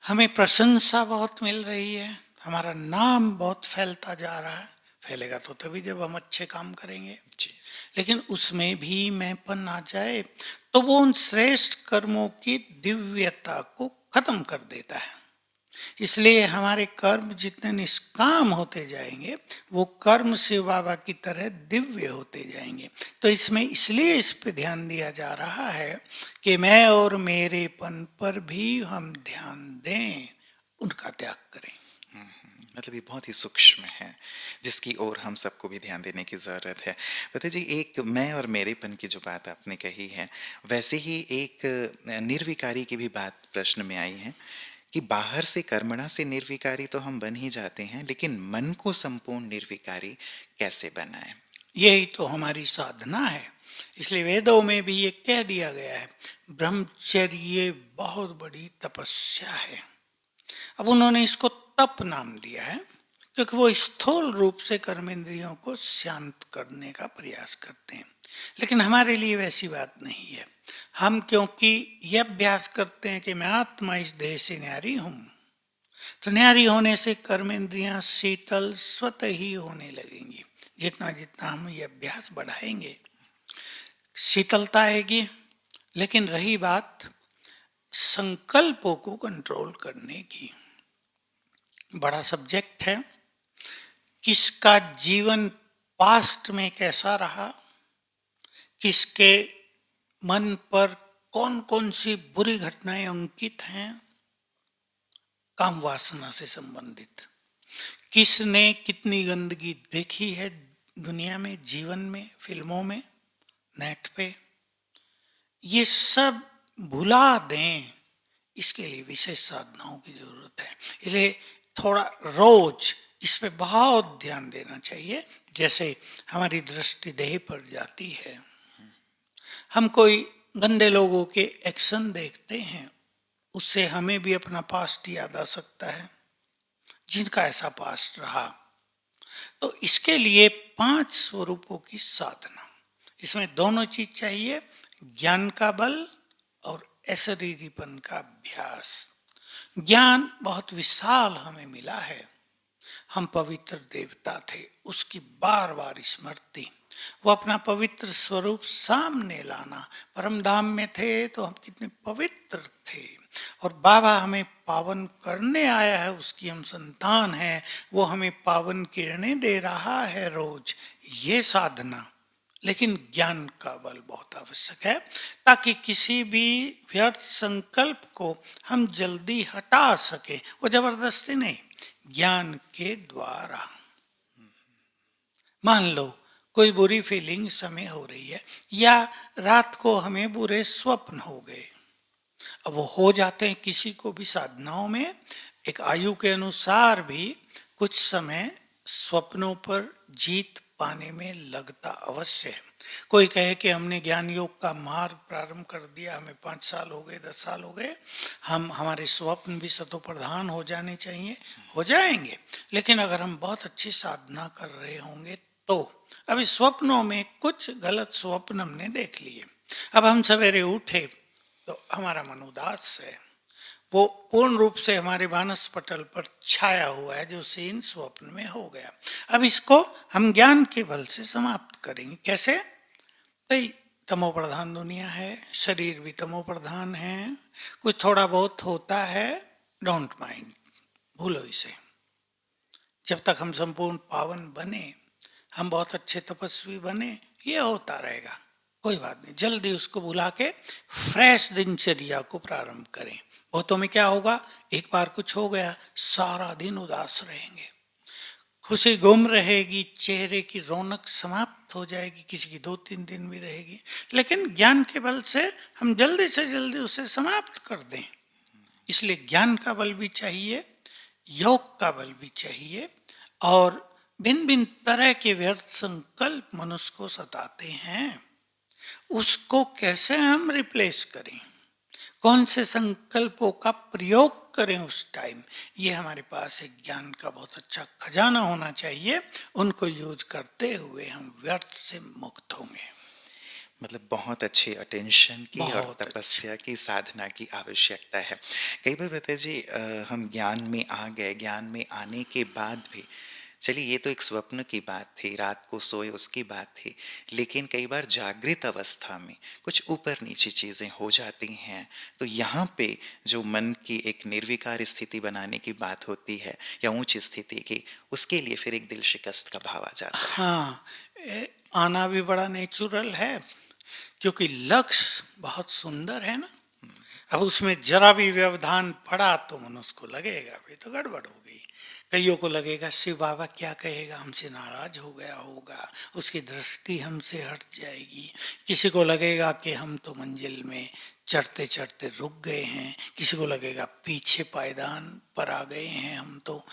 हमें प्रशंसा बहुत मिल रही है, हमारा नाम बहुत फैलता जा रहा है। फैलेगा तो तभी जब हम अच्छे काम करेंगे। लेकिन उसमें भी मैंपन आ जाए तो वो उन श्रेष्ठ कर्मों की दिव्यता को खत्म कर देता है। इसलिए हमारे कर्म जितने निष्काम होते जाएंगे वो कर्म शिव बाबा की तरह दिव्य होते जाएंगे। तो इसमें इसलिए इस पे ध्यान दिया जा रहा है कि मैं और मेरेपन पर भी हम ध्यान दें, उनका त्याग करें। मतलब ये बहुत ही सूक्ष्म है जिसकी ओर हम सबको भी ध्यान देने की ज़रूरत है। पता जी, एक मैं और मेरेपन की जो बात आपने कही है, वैसे ही एक निर्विकारी की भी बात प्रश्न में आई है कि बाहर से कर्मणा से निर्विकारी तो हम बन ही जाते हैं, लेकिन मन को संपूर्ण निर्विकारी कैसे बनाएं? यही तो हमारी साधना है। इसलिए वेदों में भी ये कह दिया गया है, ब्रह्मचर्य बहुत बड़ी तपस्या है। अब उन्होंने इसको तप नाम दिया है क्योंकि वो स्थूल रूप से कर्मेंद्रियों को शांत करने का प्रयास करते हैं, लेकिन हमारे लिए वैसी बात नहीं है। हम क्योंकि यह अभ्यास करते हैं कि मैं आत्मा इस देह से न्यारी हूं, तो न्यारी होने से कर्मेंद्रियां शीतल स्वतः ही होने लगेंगी। जितना जितना हम ये अभ्यास बढ़ाएंगे शीतलता आएगी। लेकिन रही बात संकल्पों को कंट्रोल करने की, बड़ा सब्जेक्ट है। किसका जीवन पास्ट में कैसा रहा, किसके मन पर कौन कौन सी बुरी घटनाएं अंकित हैं काम वासना से संबंधित, किसने कितनी गंदगी देखी है दुनिया में, जीवन में, फिल्मों में, नेट पे, ये सब भुला दें। इसके लिए विशेष साधनाओं की जरूरत है। इसलिए थोड़ा रोज इस पे बहुत ध्यान देना चाहिए। जैसे हमारी दृष्टि देह पर जाती है, हम कोई गंदे लोगों के एक्शन देखते हैं, उससे हमें भी अपना पास्ट याद आ सकता है, जिनका ऐसा पास्ट रहा। तो इसके लिए 5 स्वरूपों की साधना, इसमें दोनों चीज चाहिए, ज्ञान का बल और अशरीरीपन का अभ्यास। ज्ञान बहुत विशाल हमें मिला है, हम पवित्र देवता थे, उसकी बार बार स्मृति, वो अपना पवित्र स्वरूप सामने लाना। परम धाम में थे तो हम कितने पवित्र थे, और बाबा हमें पावन करने आया है, उसकी हम संतान हैं, वो हमें पावन किरणें दे रहा है रोज। ये साधना, लेकिन ज्ञान का बल बहुत आवश्यक है ताकि किसी भी व्यर्थ संकल्प को हम जल्दी हटा सके। वो जबरदस्ती नहीं, ज्ञान के द्वारा। मान लो कोई बुरी फीलिंग्स हमें हो रही है, या रात को हमें बुरे स्वप्न हो गए। अब वो हो जाते हैं किसी को भी साधनाओं में, एक आयु के अनुसार भी कुछ समय स्वप्नों पर जीत पाने में लगता अवश्य है। कोई कहे कि हमने ज्ञान योग का मार्ग प्रारंभ कर दिया, हमें 5 साल हो गए, 10 साल हो गए, हम हमारे स्वप्न भी सतो प्रधान हो जाने चाहिए, हो जाएंगे। लेकिन अगर हम बहुत अच्छी साधना कर रहे होंगे तो अभी स्वप्नों में कुछ गलत स्वप्न हमने देख लिए, अब हम सवेरे उठे तो हमारा मन उदास है, वो पूर्ण रूप से हमारे मानस पटल पर छाया हुआ है जो सीन स्वप्न में हो गया। अब इसको हम ज्ञान के बल से समाप्त करेंगे। कैसे? भाई तमो प्रधान दुनिया है, शरीर भी तमो प्रधान है, कुछ थोड़ा बहुत होता है, डोंट माइंड, भूलो इसे। जब तक हम संपूर्ण पावन बने, हम बहुत अच्छे तपस्वी बने, ये होता रहेगा, कोई बात नहीं। जल्दी उसको भुला के फ्रेश दिनचर्या को प्रारंभ करें। बहुतों में क्या होगा, एक बार कुछ हो गया सारा दिन उदास रहेंगे, खुशी गुम रहेगी, चेहरे की रौनक समाप्त हो जाएगी, किसी की 2-3 दिन भी रहेगी। लेकिन ज्ञान के बल से हम जल्दी से जल्दी उसे समाप्त कर दें। इसलिए ज्ञान का बल भी चाहिए, योग का बल भी चाहिए, और भिन्न भिन्न तरह के व्यर्थ संकल्प मनुष्य को सताते हैं, उसको कैसे हम रिप्लेस करें, कौन से संकल्पों का प्रयोग करें उस टाइम, ये हमारे पास एक ज्ञान का बहुत अच्छा खजाना होना चाहिए। उनको यूज करते हुए हम व्यर्थ से मुक्त होंगे। मतलब बहुत अच्छी अटेंशन की और बहुत तपस्या की, साधना की आवश्यकता है। कई बार बताइए जी, हम ज्ञान में आ गए, ज्ञान में आने के बाद भी चलिए, ये तो एक स्वप्न की बात थी, रात को सोए उसकी बात थी, लेकिन कई बार जागृत अवस्था में कुछ ऊपर नीचे चीज़ें हो जाती हैं, तो यहाँ पे जो मन की एक निर्विकार स्थिति बनाने की बात होती है या ऊंच स्थिति की, उसके लिए फिर एक दिल शिकस्त का भाव आ जाता है। हाँ, आना भी बड़ा नेचुरल है, क्योंकि लक्ष्य बहुत सुंदर है ना। अब उसमें जरा भी व्यवधान पड़ा तो मनुष्य को लगेगा भाई तो गड़बड़ हो गई। कईयों को लगेगा शिव बाबा क्या कहेगा, हमसे नाराज हो गया होगा, उसकी दृष्टि हमसे हट जाएगी। किसी को लगेगा कि हम तो मंजिल में चढ़ते चढ़ते रुक गए हैं, किसी को लगेगा पीछे पायदान पर आ गए हैं हम तो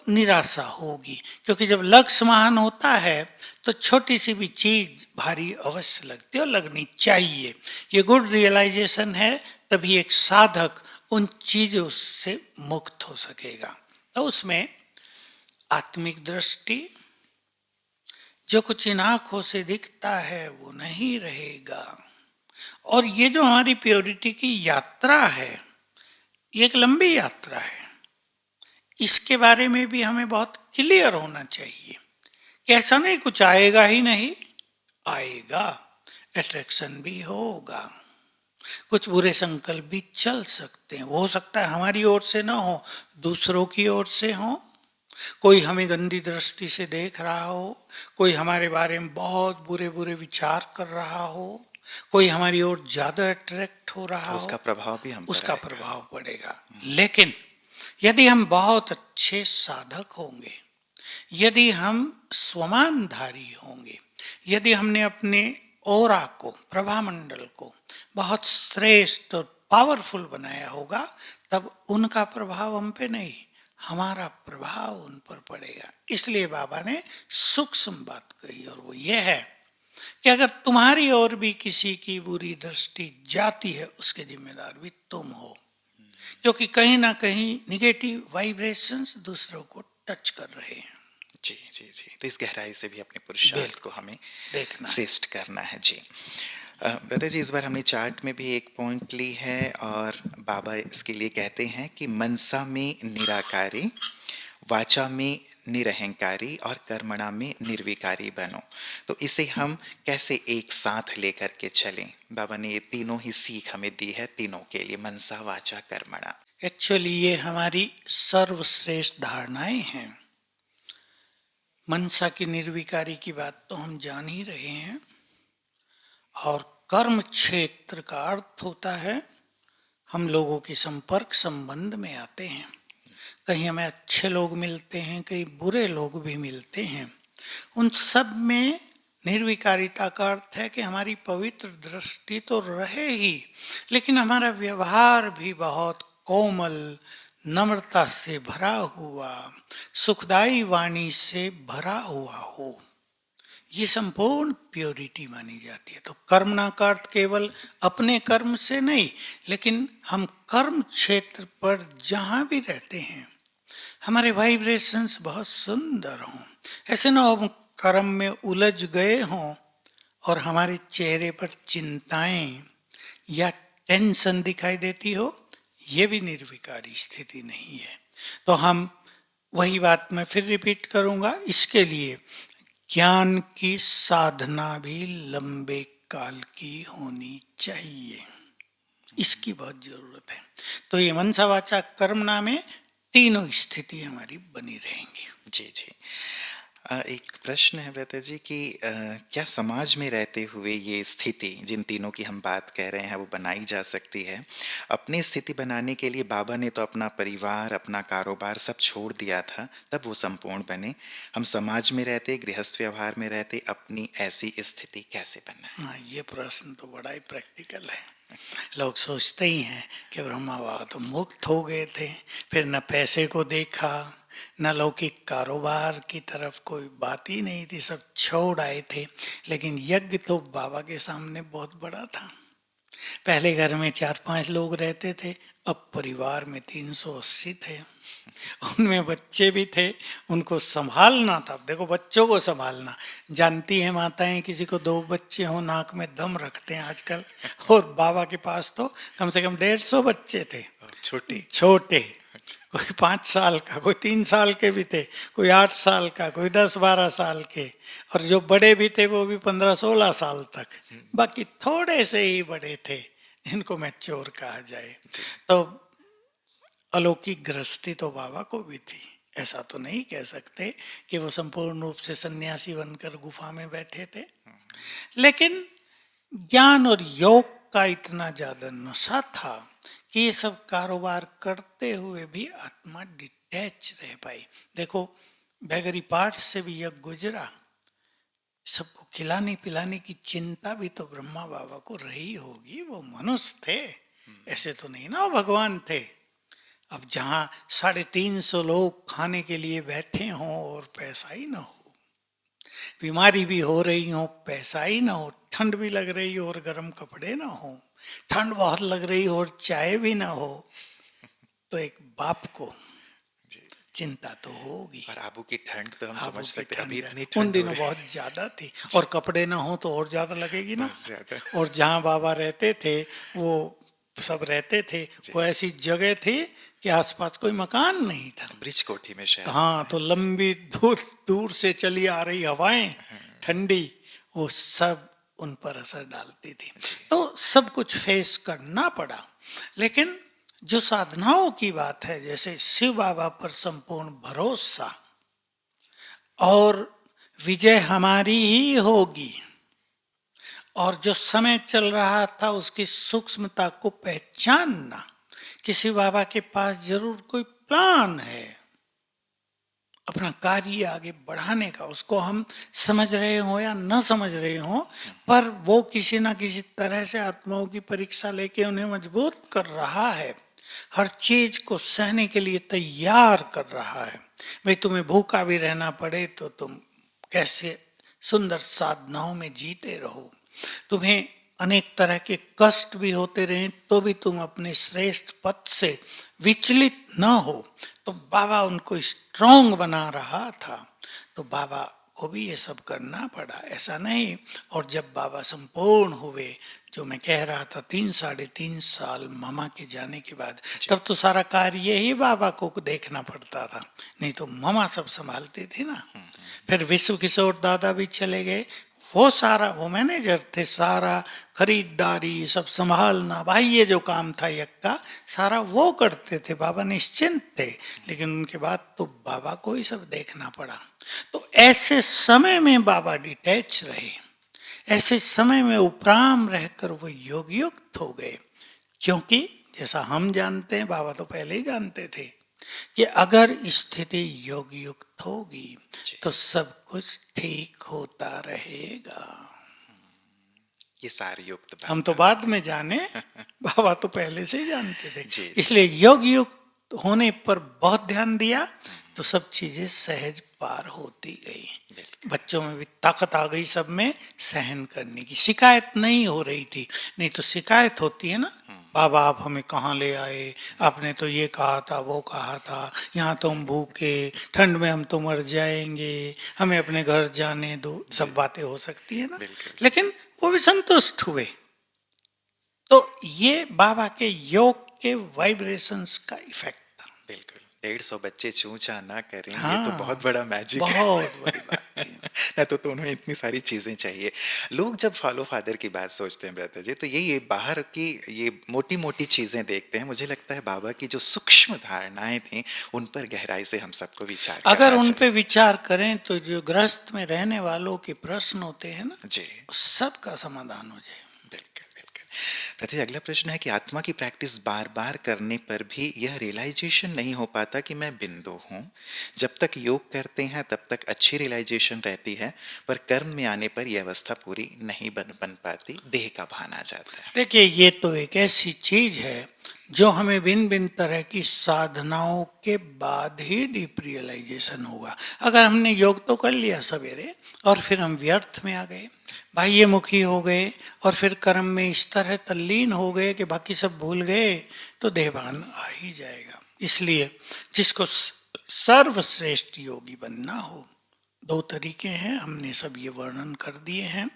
निराशा होगी। क्योंकि जब लक्ष्य महान होता है तो छोटी सी भी चीज भारी अवश्य लगती है और लगनी चाहिए। ये गुड रियलाइजेशन है, तभी एक साधक उन चीजों से मुक्त हो सकेगा। तो उसमें आत्मिक दृष्टि, जो कुछ इन आंखों से दिखता है वो नहीं रहेगा। और ये जो हमारी प्योरिटी की यात्रा है, ये एक लंबी यात्रा है, इसके बारे में भी हमें बहुत क्लियर होना चाहिए कि ऐसा नहीं कुछ आएगा ही नहीं, आएगा, अट्रैक्शन भी होगा, कुछ बुरे संकल्प भी चल सकते हैं। वो हो सकता है हमारी ओर से ना हो, दूसरों की ओर से हो। कोई हमें गंदी दृष्टि से देख रहा हो, कोई हमारे बारे में बहुत बुरे बुरे विचार कर रहा हो, कोई हमारी ओर ज्यादा अट्रैक्ट हो रहा हो, उसका प्रभाव भी हम पर उसका आएगा। प्रभाव पड़ेगा। लेकिन यदि हम बहुत अच्छे साधक होंगे, यदि हम स्वमानधारी होंगे, यदि हमने अपने ओरा को, प्रभा मंडल को बहुत श्रेष्ठ और पावरफुल बनाया होगा, तब उनका प्रभाव हम पे नहीं, हमारा प्रभाव उन पर पड़ेगा। इसलिए बाबा ने सूक्ष्म बात कही, और वो ये है कि अगर तुम्हारी ओर भी किसी की बुरी दृष्टि जाती है, उसके जिम्मेदार भी तुम हो, क्योंकि कहीं ना कहीं निगेटिव वाइब्रेशंस दूसरों को टच कर रहे हैं। जी जी जी, तो इस गहराई से भी अपने पुरुषार्थ को हमें देखना श्रेष्ठ करना है। जी ब्रदर जी, इस बार हमने चार्ट में भी एक पॉइंट ली है और बाबा इसके लिए कहते हैं कि मनसा में निराकारी, वाचा में निरहंकारी और कर्मणा में निर्विकारी बनो। तो इसे हम कैसे एक साथ लेकर के चलें? बाबा ने ये तीनों ही सीख हमें दी है, तीनों के लिए, मनसा वाचा कर्मणा। एक्चुअली ये हमारी सर्वश्रेष्ठ धारणाएं हैं। मनसा की निर्विकारी की बात तो हम जान ही रहे हैं, और कर्म क्षेत्र का अर्थ होता है हम लोगों के संपर्क संबंध में आते हैं। कहीं हमें अच्छे लोग मिलते हैं, कहीं बुरे लोग भी मिलते हैं। उन सब में निर्विकारिता का अर्थ है कि हमारी पवित्र दृष्टि तो रहे ही, लेकिन हमारा व्यवहार भी बहुत कोमल, नम्रता से भरा हुआ, सुखदाई वाणी से भरा हुआ हो। ये संपूर्ण प्योरिटी मानी जाती है। तो कर्मणा का अर्थ केवल अपने कर्म से नहीं, लेकिन हम कर्म क्षेत्र पर जहाँ भी रहते हैं हमारे वाइब्रेशंस बहुत सुंदर हों। ऐसे ना हो हम कर्म में उलझ गए हों और हमारे चेहरे पर चिंताएं या टेंशन दिखाई देती हो, ये भी निर्विकारी स्थिति नहीं है। तो हम, वही बात मैं फिर रिपीट करूंगा, इसके लिए ज्ञान की साधना भी लंबे काल की होनी चाहिए, इसकी बहुत जरूरत है। तो ये मनसा वाचा कर्मणा में तीनों स्थिति हमारी बनी रहेंगी। जी जी। एक प्रश्न है ब्रता जी कि क्या समाज में रहते हुए ये स्थिति, जिन तीनों की हम बात कह रहे हैं, वो बनाई जा सकती है? अपनी स्थिति बनाने के लिए बाबा ने तो अपना परिवार, अपना कारोबार सब छोड़ दिया था, तब वो संपूर्ण बने। हम समाज में रहते, गृहस्थ व्यवहार में रहते, अपनी ऐसी स्थिति कैसे बनाए? हाँ, ये प्रश्न तो बड़ा ही प्रैक्टिकल है। लोग सोचते ही हैं कि ब्रह्मा बाबा तो मुक्त हो गए थे, फिर न पैसे को देखा, न लौकिक कारोबार की तरफ कोई बात ही नहीं थी, सब छोड़ आए थे। लेकिन यज्ञ तो बाबा के सामने बहुत बड़ा था। पहले घर में 4-5 लोग रहते थे, अब परिवार में 380 थे। उनमें बच्चे भी थे, उनको संभालना था। देखो, बच्चों को संभालना, जानती हैं माताएं, किसी को 2 बच्चे हों नाक में दम रखते हैं आजकल, और बाबा के पास तो कम से कम 150 बच्चे थे, छोटे छोटे, कोई 5 साल का, कोई 3 साल के भी थे, कोई 8 साल का, कोई 10-12 साल के, और जो बड़े भी थे वो भी 15-16 साल तक। बाकी थोड़े से ही बड़े थे जिनको मैच्योर कहा जाए। तो अलौकिक गृहस्थी तो बाबा को भी थी, ऐसा तो नहीं कह सकते कि वो संपूर्ण रूप से सन्यासी बनकर गुफा में बैठे थे। लेकिन ज्ञान और योग का इतना ज्यादा नशा था कि ये सब कारोबार करते हुए भी आत्मा डिटैच रह पाई। देखो, बेगरी पार्ट से भी यज्ञ गुजरा, सबको खिलाने पिलाने की चिंता भी तो ब्रह्मा बाबा को रही होगी। वो मनुष्य थे, ऐसे तो नहीं ना वो भगवान थे। अब जहाँ 350 लोग खाने के लिए बैठे हों और पैसा ही ना हो, बीमारी भी हो रही हो, पैसा ही ना हो, ठंड भी लग रही हो और गर्म कपड़े ना हो, ठंड बहुत लग रही हो और चाय भी ना हो, तो एक बाप को चिंता तो होगी। और आबू की ठंड तो हम आबू समझ की सकते हैं, अभी ठंड इतनी उन ठंड हो दिनों रही बहुत ज्यादा थी, और कपड़े ना हो तो और ज्यादा लगेगी ना। बहुत ज्यादा। और जहाँ बाबा रहते थे, वो सब रहते थे, वो ऐसी जगह थी कि आसपास कोई मकान नहीं था। ब्रिज कोठी में शायद। हाँ, तो लंबी दूर दूर से चली आ रही हवाएं ठंडी, वो सब उन पर असर डालती थी। तो सब कुछ फेस करना पड़ा। लेकिन जो साधनाओं की बात है, जैसे शिव बाबा पर संपूर्ण भरोसा और विजय हमारी ही होगी, और जो समय चल रहा था उसकी सूक्ष्मता को पहचानना, किसी बाबा के पास जरूर कोई प्लान है अपना कार्य आगे बढ़ाने का, उसको हम समझ रहे हो या न समझ रहे हो, पर वो किसी ना किसी तरह से आत्माओं की परीक्षा लेके उन्हें मजबूत कर रहा है, हर चीज को सहने के लिए तैयार कर रहा है। भाई, तुम्हें भूखा भी रहना पड़े तो तुम कैसे सुंदर साधनाओं में जीते रहो, तुम्हें अनेक तरह के कष्ट भी होते रहे तो भी तुम अपने श्रेष्ठ पथ से विचलित न हो। तो बाबा उनको स्ट्रांग बना रहा था, तो बाबा को भी ये सब करना पड़ा, ऐसा नहीं। और जब बाबा संपूर्ण हुए, जो मैं कह रहा था 3-3.5 साल मामा के जाने के बाद, तब तो सारा कार्य ही बाबा को देखना पड़ता था, नहीं तो मामा सब संभालते थे ना। फिर विश्व किशोर दादा भी चले गए, वो सारा, वो मैनेजर थे, सारा खरीदारी सब संभालना, भाई ये जो काम था यज्ञ का सारा वो करते थे, बाबा निश्चिंत थे। लेकिन उनके बाद तो बाबा को ही सब देखना पड़ा। तो ऐसे समय में बाबा डिटैच रहे, ऐसे समय में उपराम रहकर वो योग युक्त हो गए, क्योंकि जैसा हम जानते हैं, बाबा तो पहले ही जानते थे कि अगर स्थिति योग युक्त होगी तो सब कुछ ठीक होता रहेगा। ये सारी युक्त बात हम तो बाद में जाने, बाबा तो पहले से ही जानते थे। जी। इसलिए योग युक्त होने पर बहुत ध्यान दिया, तो सब चीजें सहज पार होती गई। बच्चों में भी ताकत आ गई, सब में सहन करने की, शिकायत नहीं हो रही थी। नहीं तो शिकायत होती है ना, बाबा आप हमें कहाँ ले आए, आपने तो ये कहा था वो कहा था, यहाँ तो हम भूखे, ठंड में हम तो मर जाएंगे, हमें अपने घर जाने दो, सब बातें हो सकती है ना। लेकिन वो भी संतुष्ट हुए। तो ये बाबा के योग के वाइब्रेशंस का इफेक्ट था। बिल्कुल, 150 बच्चे चूचा ना करें, ये तो हाँ, बहुत बड़ा मैजिक बहुत बड़ी बात थी। ना तो उन्हें इतनी सारी चीजें चाहिए। लोग जब फॉलो फादर की बात सोचते हैं ब्रदर जी, तो ये बाहर की ये मोटी मोटी चीजें देखते हैं। मुझे लगता है बाबा की जो सूक्ष्म धारणाएं थी उन पर गहराई से हम सबको विचार अगर करना उन चाहिए। पे विचार करें तो जो गृहस्थ में रहने वालों के प्रश्न होते हैं ना, जी, सबका समाधान हो जाए। बिल्कुल बिल्कुल। प्रति अगला प्रश्न है कि आत्मा की प्रैक्टिस बार बार करने पर भी यह रियलाइजेशन नहीं हो पाता कि मैं बिंदु हूँ। जब तक योग करते हैं तब तक अच्छी रियलाइजेशन रहती है, पर कर्म में आने पर यह अवस्था पूरी नहीं बन पाती, देह का भान आ जाता है। देखिए, ये तो एक ऐसी चीज है जो हमें भिन्न भिन्न तरह की साधनाओं के बाद ही डीप रियलाइजेशन होगा। अगर हमने योग तो कर लिया सवेरे और फिर हम व्यर्थ में आ गए, बाह्य मुखी हो गए और फिर कर्म में इस तरह तल्लीन हो गए कि बाकी सब भूल गए, तो देहभान आ ही जाएगा। इसलिए जिसको सर्वश्रेष्ठ योगी बनना हो, 2 तरीके हैं, हमने सब ये वर्णन कर दिए हैं।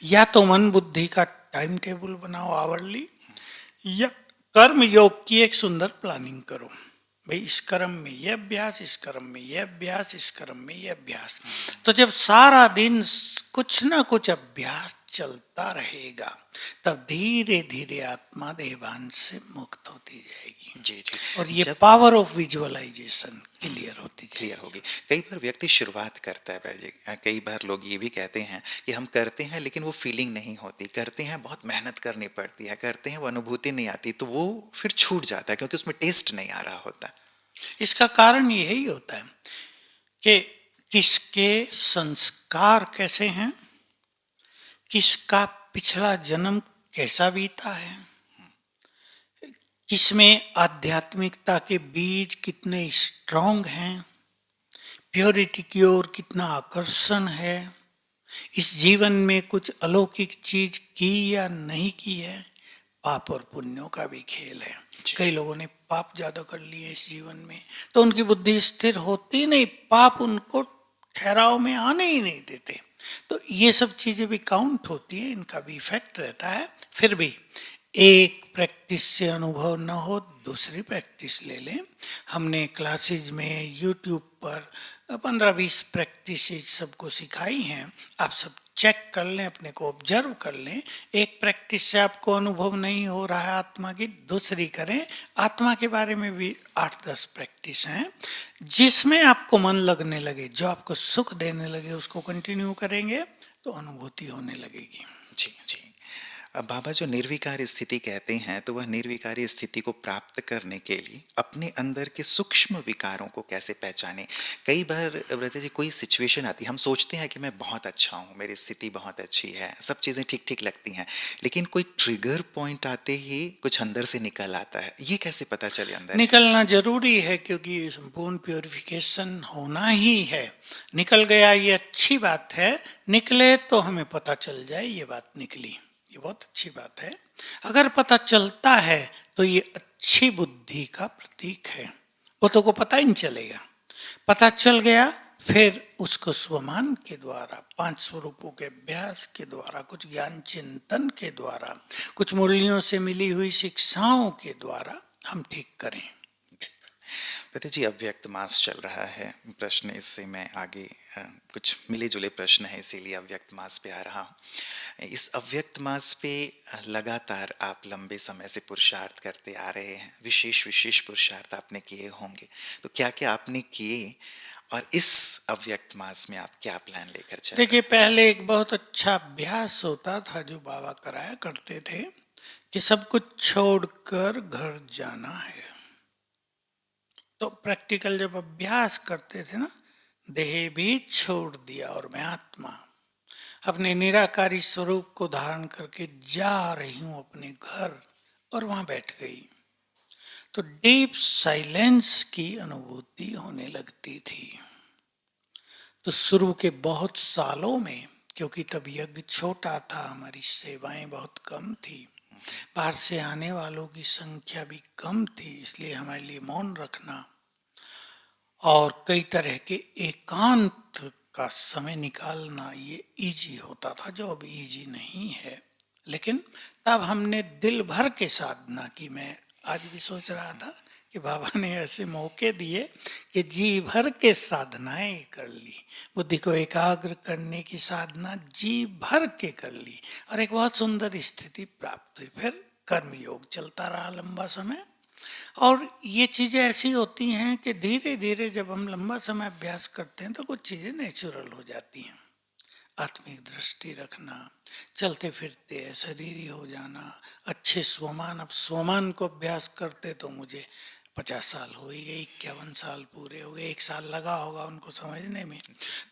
या तो मन बुद्धि का टाइम टेबल बनाओ आवरली, या कर्म योग की एक सुंदर प्लानिंग करो। भाई इस कर्म में ये अभ्यास, इस कर्म में ये अभ्यास, इस कर्म में ये अभ्यास। तो जब सारा दिन कुछ ना कुछ अभ्यास चलता रहेगा, तब धीरे धीरे आत्मा देहभान से मुक्त होती जाएगी। जी जी। और ये जब पावर ऑफ विजुअलाइजेशन क्लियर होती क्लियर जाएगी। होगी। कई बार व्यक्ति शुरुआत करता है जी, कई बार लोग ये भी कहते हैं कि हम करते हैं लेकिन वो फीलिंग नहीं होती, करते हैं बहुत मेहनत करनी पड़ती है, करते हैं वो अनुभूति नहीं आती, तो वो फिर छूट जाता है क्योंकि उसमें टेस्ट नहीं आ रहा होता। इसका कारण यही होता है कि किसके संस्कार कैसे हैं, किसका पिछला जन्म कैसा बीता है, किसमें आध्यात्मिकता के बीज कितने स्ट्रांग हैं, प्योरिटी की ओर कितना आकर्षण है, इस जीवन में कुछ अलौकिक चीज की या नहीं की है। पाप और पुण्यों का भी खेल है। कई लोगों ने पाप ज्यादा कर लिए इस जीवन में, तो उनकी बुद्धि स्थिर होती नहीं, पाप उनको ठहराव में आने ही नहीं देते। तो ये सब चीजें भी काउंट होती है, इनका भी इफेक्ट रहता है। फिर भी एक प्रैक्टिस से अनुभव न हो, दूसरी प्रैक्टिस ले लें। हमने क्लासेज में यूट्यूब पर 15-20 प्रैक्टिस सबको सिखाई हैं। आप सब चेक कर लें, अपने को ऑब्जर्व कर लें। एक प्रैक्टिस से आपको अनुभव नहीं हो रहा है आत्मा की, दूसरी करें। आत्मा के बारे में भी 8-10 प्रैक्टिस हैं, जिसमें आपको मन लगने लगे, जो आपको सुख देने लगे, उसको कंटिन्यू करेंगे तो अनुभूति होने लगेगी। जी जी। अब बाबा जो निर्विकार स्थिति कहते हैं, तो वह निर्विकारी स्थिति को प्राप्त करने के लिए अपने अंदर के सूक्ष्म विकारों को कैसे पहचाने। कई बार ब्रदर जी कोई सिचुएशन आती है, हम सोचते हैं कि मैं बहुत अच्छा हूँ, मेरी स्थिति बहुत अच्छी है, सब चीज़ें ठीक ठीक लगती हैं, लेकिन कोई ट्रिगर पॉइंट आते ही कुछ अंदर से निकल आता है। ये कैसे पता चले अंदर निकलना जरूरी है, क्योंकि संपूर्ण प्योरिफिकेशन होना ही है। निकल गया ये अच्छी बात है, निकले तो हमें पता चल जाए ये बात निकली, ये बहुत अच्छी बात है। अगर पता चलता है तो ये अच्छी बुद्धि का प्रतीक है। वो तो को पता ही नहीं चलेगा, पता चल गया, फिर उसको स्वमान के द्वारा, 5 स्वरूपों के अभ्यास के द्वारा, कुछ ज्ञान चिंतन के द्वारा, कुछ मूल्यों से मिली हुई शिक्षाओं के द्वारा हम ठीक करें। पता जी अव्यक्त मास चल रहा है, प्रश्न इससे मैं आगे कुछ मिले जुले प्रश्न है, इसीलिए अव्यक्त मास पे आ रहा हूँ। इस अव्यक्त मास पे लगातार आप लंबे समय से पुरुषार्थ करते आ रहे हैं, विशेष विशेष पुरुषार्थ आपने किए होंगे, तो क्या क्या आपने किए और इस अव्यक्त मास में आप क्या प्लान लेकर चल? देखिए, पहले एक बहुत अच्छा अभ्यास होता था जो बाबा कराया करते थे कि सब कुछ छोड़कर घर जाना है। तो प्रैक्टिकल जब अभ्यास करते थे ना, देह भी छोड़ दिया और मैं आत्मा अपने निराकारी स्वरूप को धारण करके जा रही हूं अपने घर, और वहां बैठ गई तो डीप साइलेंस की अनुभूति होने लगती थी। तो शुरू के बहुत सालों में, क्योंकि तब यज्ञ छोटा था, हमारी सेवाएं बहुत कम थी, बाहर से आने वालों की संख्या भी कम थी, इसलिए हमारे लिए मौन रखना और कई तरह के एकांत का समय निकालना ये इजी होता था, जो अब इजी नहीं है। लेकिन तब हमने दिल भर के साधना की। मैं आज भी सोच रहा था कि बाबा ने ऐसे मौके दिए कि जी भर के साधनाएं कर ली, बुद्धि को एकाग्र करने की साधना जी भर के कर ली, और एक बहुत सुंदर स्थिति प्राप्त हुई। फिर कर्म योग चलता रहा लंबा समय। और ये चीज़ें ऐसी होती हैं कि धीरे धीरे जब हम लंबा समय अभ्यास करते हैं तो कुछ चीज़ें नेचुरल हो जाती हैं। आत्मिक दृष्टि रखना, चलते फिरते शरीरी हो जाना, अच्छे स्वमान। अब स्वमान को अभ्यास करते तो मुझे 50 साल हो ही गए, 51 साल पूरे हो गए, 1 साल लगा होगा उनको समझने में।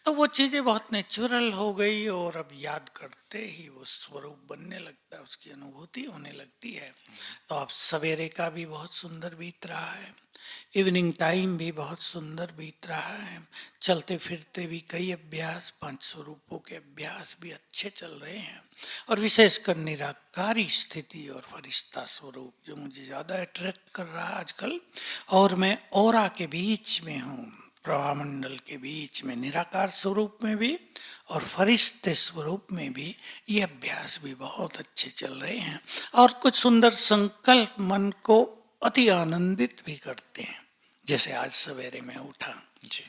तो वो चीज़ें बहुत नेचुरल हो गई, और अब याद करते ही वो स्वरूप बनने लगता है, उसकी अनुभूति होने लगती है। तो अब सवेरे का भी बहुत सुंदर बीत रहा है, इवनिंग टाइम भी बहुत सुंदर बीत रहा है, चलते फिरते भी कई अभ्यास, 5 स्वरूपों के अभ्यास भी अच्छे चल रहे हैं, और विशेषकर निराकारी स्थिति और फरिश्ता स्वरूप जो मुझे ज़्यादा अट्रैक्ट कर रहा है आजकल। और मैं औरा के बीच में हूँ, प्रभामंडल के बीच में, निराकार स्वरूप में भी और फरिश्ते स्वरूप में भी। ये अभ्यास भी बहुत अच्छे चल रहे हैं, और कुछ सुंदर संकल्प मन को अति आनंदित भी करते हैं। जैसे आज सवेरे मैं उठा, जी।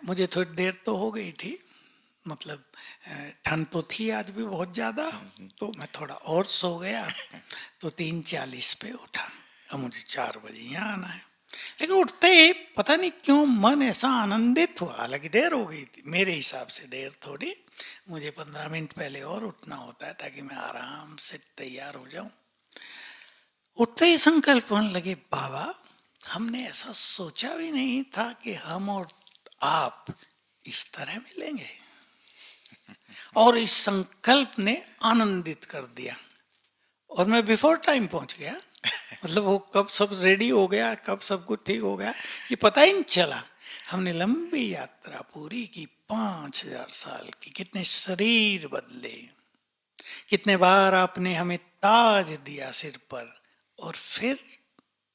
मुझे थोड़ी देर तो हो गई थी, मतलब ठंड तो थी आज भी बहुत ज़्यादा, तो मैं थोड़ा और सो गया, तो 3:40 पे उठा। अब मुझे 4 बजे यहाँ आना है, लेकिन उठते ही पता नहीं क्यों मन ऐसा आनंदित हुआ। हालांकि देर हो गई थी, मेरे हिसाब से देर थोड़ी, मुझे 15 मिनट पहले और उठना होता है ताकि मैं आराम से तैयार हो जाऊं। उठते ही संकल्प होने लगे, बाबा हमने ऐसा सोचा भी नहीं था कि हम और आप इस तरह मिलेंगे, और इस संकल्प ने आनंदित कर दिया। और मैं बिफोर टाइम पहुंच गया, मतलब वो कब सब रेडी हो गया, कब सब कुछ ठीक हो गया, ये पता ही नहीं चला। हमने लंबी यात्रा पूरी की, 5000 साल की, कितने शरीर बदले, कितने बार आपने हमें ताज दिया सिर पर, और फिर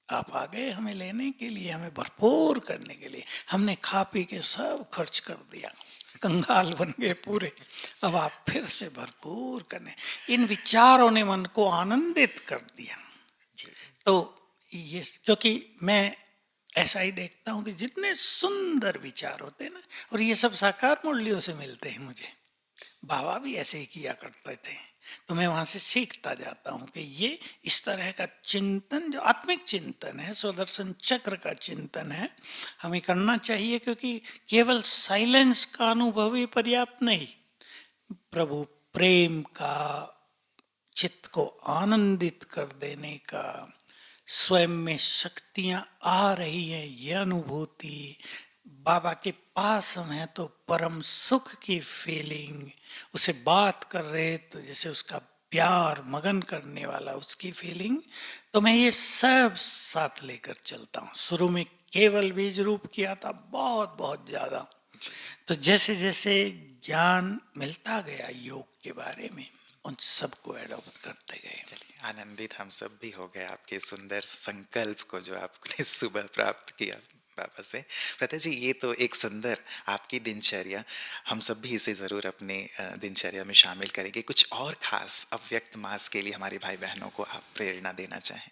आप आ गए हमें लेने के लिए, हमें भरपूर करने के लिए। हमने खा पी के सब खर्च कर दिया, कंगाल बन गए पूरे। अब आप फिर से भरपूर करने, इन विचारों ने मन को आनंदित कर दिया। तो ये, क्योंकि मैं ऐसा ही देखता हूँ कि जितने सुंदर विचार होते हैं ना, और ये सब साकार मूल्यों से मिलते हैं मुझे। बाबा भी ऐसे ही किया करते थे, तो मैं वहां से सीखता जाता हूँ कि ये इस तरह का चिंतन, जो आत्मिक चिंतन है, सुदर्शन चक्र का चिंतन है, हमें करना चाहिए। क्योंकि केवल साइलेंस का अनुभव ही पर्याप्त नहीं, प्रभु प्रेम का, चित्त को आनंदित कर देने का, स्वयं में शक्तियां आ रही हैं ये अनुभूति, बाबा के पास हम हैं तो परम सुख की फीलिंग, उसे बात कर रहे तो जैसे उसका प्यार मगन करने वाला उसकी फीलिंग, तो मैं ये सब साथ लेकर चलता हूँ। शुरू में केवल बीज रूप किया था, बहुत बहुत ज्यादा, तो जैसे जैसे ज्ञान मिलता गया योग के बारे में, उन सबको एडॉप्ट करते गए। चलिए, आनंदित हम सब भी हो गए आपके सुंदर संकल्प को जो आपने सुबह प्राप्त किया बाबा से। प्रत्यय जी, ये तो एक सुंदर आपकी दिनचर्या, हम सब भी इसे ज़रूर अपने दिनचर्या में शामिल करेंगे। कुछ और खास अव्यक्त मास के लिए हमारे भाई बहनों को आप प्रेरणा देना चाहें?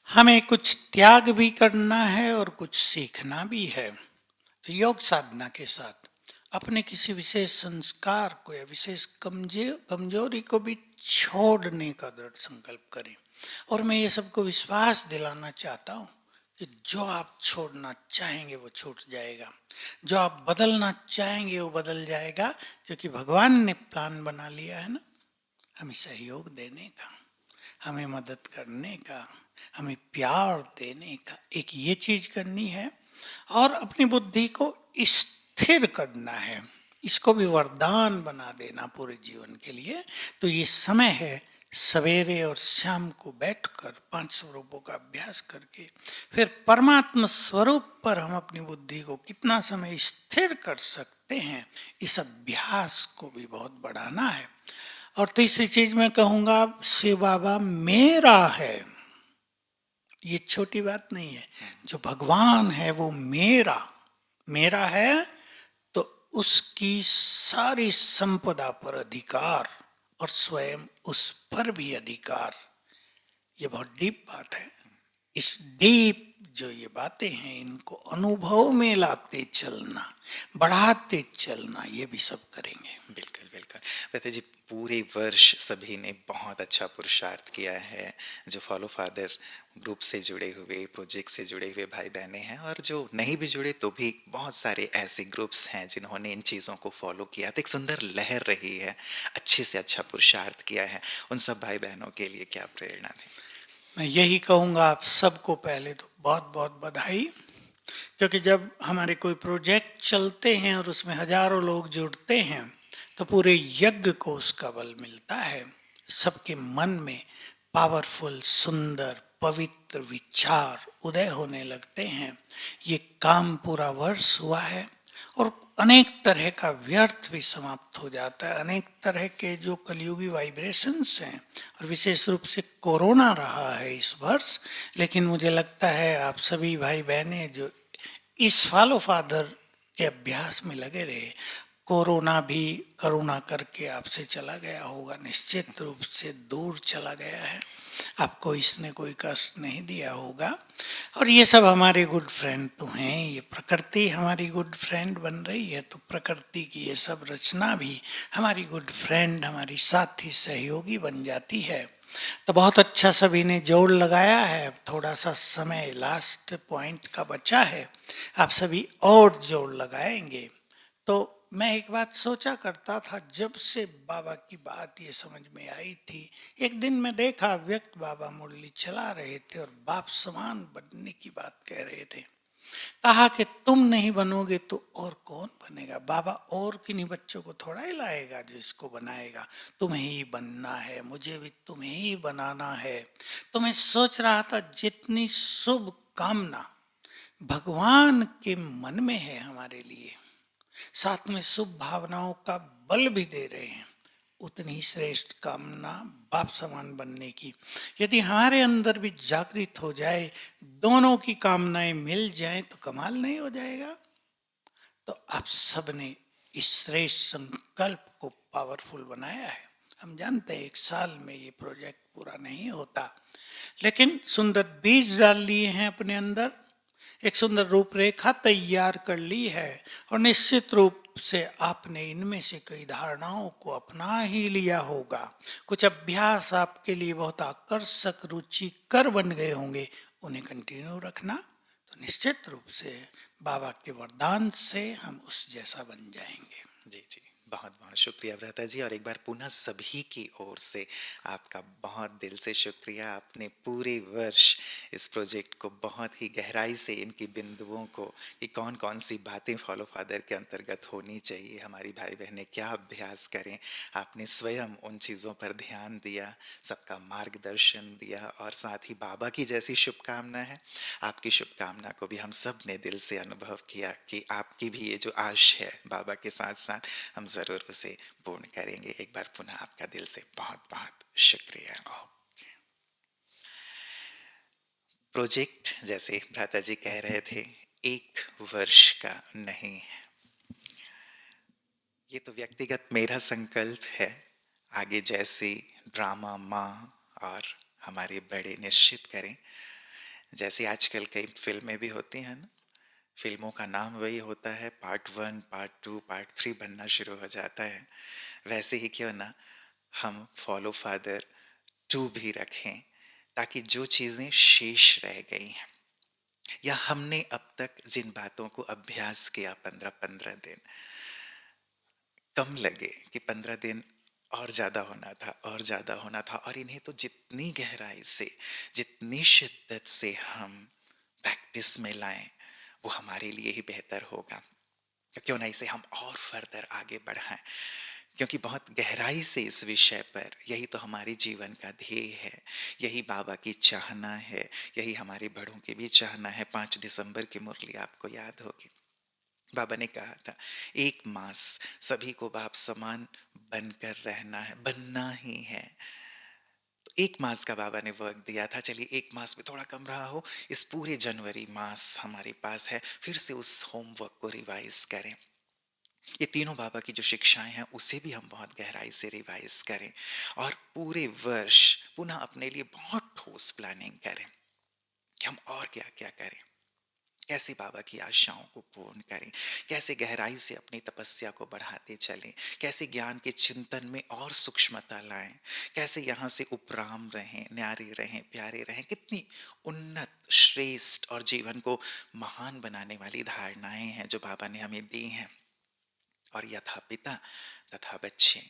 हमें कुछ त्याग भी करना है और कुछ सीखना भी है। तो योग साधना के साथ अपने किसी विशेष संस्कार को या विशेष कमजोरी को भी छोड़ने का दृढ़ संकल्प करें। और मैं ये सबको विश्वास दिलाना चाहता हूँ कि जो आप छोड़ना चाहेंगे वो छूट जाएगा, जो आप बदलना चाहेंगे वो बदल जाएगा, क्योंकि भगवान ने प्लान बना लिया है ना, हमें सहयोग देने का, हमें मदद करने का, हमें प्यार देने का। एक ये चीज करनी है, और अपनी बुद्धि को स्थिर करना है, इसको भी वरदान बना देना पूरे जीवन के लिए। तो ये समय है सवेरे और शाम को बैठकर 5 स्वरूपों का अभ्यास करके फिर परमात्मा स्वरूप पर हम अपनी बुद्धि को कितना समय स्थिर कर सकते हैं, इस अभ्यास को भी बहुत बढ़ाना है। और तीसरी चीज मैं कहूंगा, शिव बाबा मेरा है, ये छोटी बात नहीं है। जो भगवान है वो मेरा मेरा है, तो उसकी सारी संपदा पर अधिकार और स्वयं उस पर भी अधिकार। ये बहुत डीप बात है। इस डीप जो ये बातें हैं, इनको अनुभव में लाते चलना, बढ़ाते चलना, ये भी सब करेंगे। बिल्कुल बिल्कुल। प्रत्यय जी, पूरे वर्ष सभी ने बहुत अच्छा पुरुषार्थ किया है, जो फॉलो फादर ग्रुप से जुड़े हुए, प्रोजेक्ट से जुड़े हुए भाई बहनें हैं, और जो नहीं भी जुड़े तो भी बहुत सारे ऐसे ग्रुप्स हैं जिन्होंने इन चीज़ों को फॉलो किया, तो एक सुंदर लहर रही है, अच्छे से अच्छा पुरुषार्थ किया है। उन सब भाई बहनों के लिए क्या प्रेरणा है? मैं यही कहूँगा, आप सबको पहले तो बहुत बहुत बधाई, क्योंकि जब हमारे कोई प्रोजेक्ट चलते हैं और उसमें हजारों लोग जुड़ते हैं तो पूरे यज्ञ को उसका बल मिलता है। सबके मन में पावरफुल, सुंदर, पवित्र विचार उदय होने लगते हैं। ये काम पूरा वर्ष हुआ है, और अनेक तरह का व्यर्थ भी समाप्त हो जाता है। अनेक तरह के जो कलयुगी वाइब्रेशंस हैं, और विशेष रूप से कोरोना रहा है इस वर्ष, लेकिन मुझे लगता है आप सभी भाई बहनें जो इस फॉलो फादर के अभ्यास में लगे रहे, कोरोना भी करुणा करके आपसे चला गया होगा, निश्चित रूप से दूर चला गया है, आपको इसने कोई कष्ट नहीं दिया होगा। और ये सब हमारे गुड फ्रेंड तो हैं, ये प्रकृति हमारी गुड फ्रेंड बन रही है, तो प्रकृति की ये सब रचना भी हमारी गुड फ्रेंड, हमारी साथी सहयोगी बन जाती है। तो बहुत अच्छा सभी ने जोड़ लगाया है। अब थोड़ा सा समय लास्ट पॉइंट का बचा है, आप सभी और जोड़ लगाएंगे। तो मैं एक बात सोचा करता था, जब से बाबा की बात ये समझ में आई थी, एक दिन मैं देखा व्यक्त बाबा मुरली चला रहे थे और बाप समान बनने की बात कह रहे थे। कहा कि तुम नहीं बनोगे तो और कौन बनेगा। बाबा और किन्हीं बच्चों को थोड़ा ही लाएगा जो इसको बनाएगा, तुम्हें ही बनना है, मुझे भी तुम्हें ही बनाना है। तो मैं सोच रहा था, जितनी शुभ कामना भगवान के मन में है हमारे लिए, साथ में शुभ भावनाओं का बल भी दे रहे हैं, उतनी ही श्रेष्ठ कामना बाप समान बनने की यदि हमारे अंदर भी जागृत हो जाए, दोनों की कामनाएं मिल जाएं, तो कमाल नहीं हो जाएगा। तो आप सब ने इस श्रेष्ठ संकल्प को पावरफुल बनाया है। हम जानते हैं 1 साल में ये प्रोजेक्ट पूरा नहीं होता, लेकिन सुंदर बीज डाल लिए हैं अपने अंदर, एक सुंदर रूपरेखा तैयार कर ली है, और निश्चित रूप से आपने इनमें से कई धारणाओं को अपना ही लिया होगा। कुछ अभ्यास आपके लिए बहुत आकर्षक रुचिकर बन गए होंगे, उन्हें कंटिन्यू रखना, तो निश्चित रूप से बाबा के वरदान से हम उस जैसा बन जाएंगे। जी जी, बहुत बहुत शुक्रिया भ्राता जी, और एक बार पुनः सभी की ओर से आपका बहुत दिल से शुक्रिया। आपने पूरे वर्ष इस प्रोजेक्ट को बहुत ही गहराई से, इनकी बिंदुओं को, कि कौन कौन सी बातें फॉलो फादर के अंतर्गत होनी चाहिए, हमारी भाई बहनें क्या अभ्यास करें, आपने स्वयं उन चीज़ों पर ध्यान दिया, सबका मार्गदर्शन दिया, और साथ ही बाबा की जैसी शुभकामना है, आपकी शुभकामना को भी हम सब ने दिल से अनुभव किया कि आपकी भी ये जो आश है बाबा के साथ साथ हम ज़रूर उसे पूर्ण करेंगे। एक बार पुनः आपका दिल से बहुत बहुत शुक्रिया। प्रोजेक्ट, जैसे भ्राता जी कह रहे थे, 1 वर्ष का नहीं है, ये तो व्यक्तिगत मेरा संकल्प है। आगे जैसे ड्रामा माँ और हमारे बड़े निश्चित करें, जैसे आजकल कई फिल्में भी होती हैं ना, फिल्मों का नाम वही होता है, पार्ट 1, पार्ट 2, पार्ट 3 बनना शुरू हो जाता है, वैसे ही क्यों ना हम फॉलो फादर 2 भी रखें, ताकि जो चीज़ें शेष रह गई हैं, या हमने अब तक जिन बातों को अभ्यास किया 15-15 दिन, कम लगे कि 15 दिन और ज़्यादा होना था, और ज़्यादा होना था, और इन्हें तो जितनी गहराई से, जितनी शिद्दत से हम प्रैक्टिस में लाएं, वो हमारे लिए ही बेहतर होगा। क्यों ना इसे हम और फर्दर आगे बढ़ाएं, क्योंकि बहुत गहराई से इस विषय पर, यही तो हमारे जीवन का ध्येय है, यही बाबा की चाहना है, यही हमारे बड़ों की भी चाहना है। 5 दिसंबर की मुरली आपको याद होगी, बाबा ने कहा था 1 मास सभी को बाप समान बनकर रहना है, बनना ही है। तो 1 मास का बाबा ने वर्क दिया था, चलिए 1 मास में थोड़ा कम रहा हो, इस पूरे जनवरी मास हमारे पास है, फिर से उस होमवर्क को रिवाइज करें। ये तीनों बाबा की जो शिक्षाएं हैं उसे भी हम बहुत गहराई से रिवाइज करें, और पूरे वर्ष पुनः अपने लिए बहुत ठोस प्लानिंग करें कि हम और क्या क्या करें, कैसे बाबा की आशाओं को पूर्ण करें, कैसे गहराई से अपनी तपस्या को बढ़ाते चलें, कैसे ज्ञान के चिंतन में और सूक्ष्मता लाएं, कैसे यहाँ से उपराम रहें, न्यारे रहें, प्यारे रहें। कितनी उन्नत, श्रेष्ठ और जीवन को महान बनाने वाली धारणाएं हैं जो बाबा ने हमें दी हैं। और यथा पिता तथा बच्चे,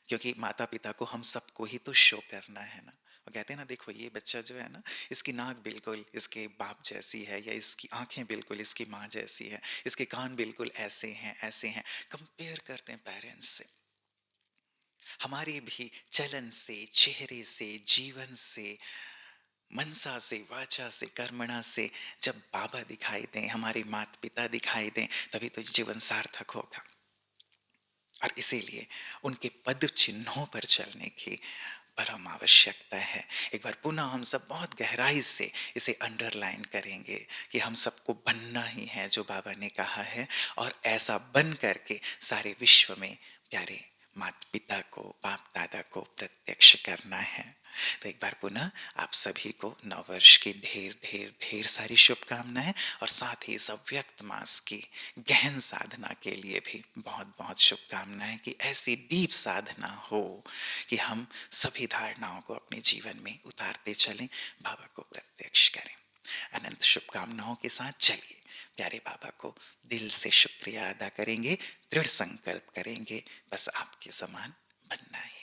क्योंकि माता पिता को हम सबको ही तो शो करना है ना। वो कहते हैं ना, देखो ये बच्चा जो है ना, इसकी नाक बिल्कुल इसके बाप जैसी है, या इसकी आंखें बिल्कुल इसकी माँ जैसी है, इसके कान बिल्कुल ऐसे हैं ऐसे हैं। कंपेयर करते हैं पेरेंट्स से। हमारे भी चलन से, चेहरे से, जीवन से, मनसा से, वाचा से, कर्मणा से जब बाबा दिखाई दें, हमारे माता पिता दिखाई दें, तभी तो जीवन सार्थक होगा। और इसीलिए उनके पद चिन्हों पर चलने की परम आवश्यकता है। एक बार पुनः हम सब बहुत गहराई से इसे अंडरलाइन करेंगे कि हम सबको बनना ही है जो बाबा ने कहा है, और ऐसा बन करके सारे विश्व में प्यारे माता पिता को, बाप दादा को प्रत्यक्ष करना है। तो एक बार पुनः आप सभी को नववर्ष की ढेर ढेर ढेर सारी शुभकामनाएं, और साथ ही इस अव्यक्त मास की गहन साधना के लिए भी बहुत बहुत शुभकामनाएं कि ऐसी डीप साधना हो कि हम सभी धारणाओं को अपने जीवन में उतारते चलें, बाबा को प्रत्यक्ष करें। अनंत शुभकामनाओं के साथ चलिए प्यारे बाबा को दिल से शुक्रिया अदा करेंगे, दृढ़ संकल्प करेंगे, बस आपके समान बनना ही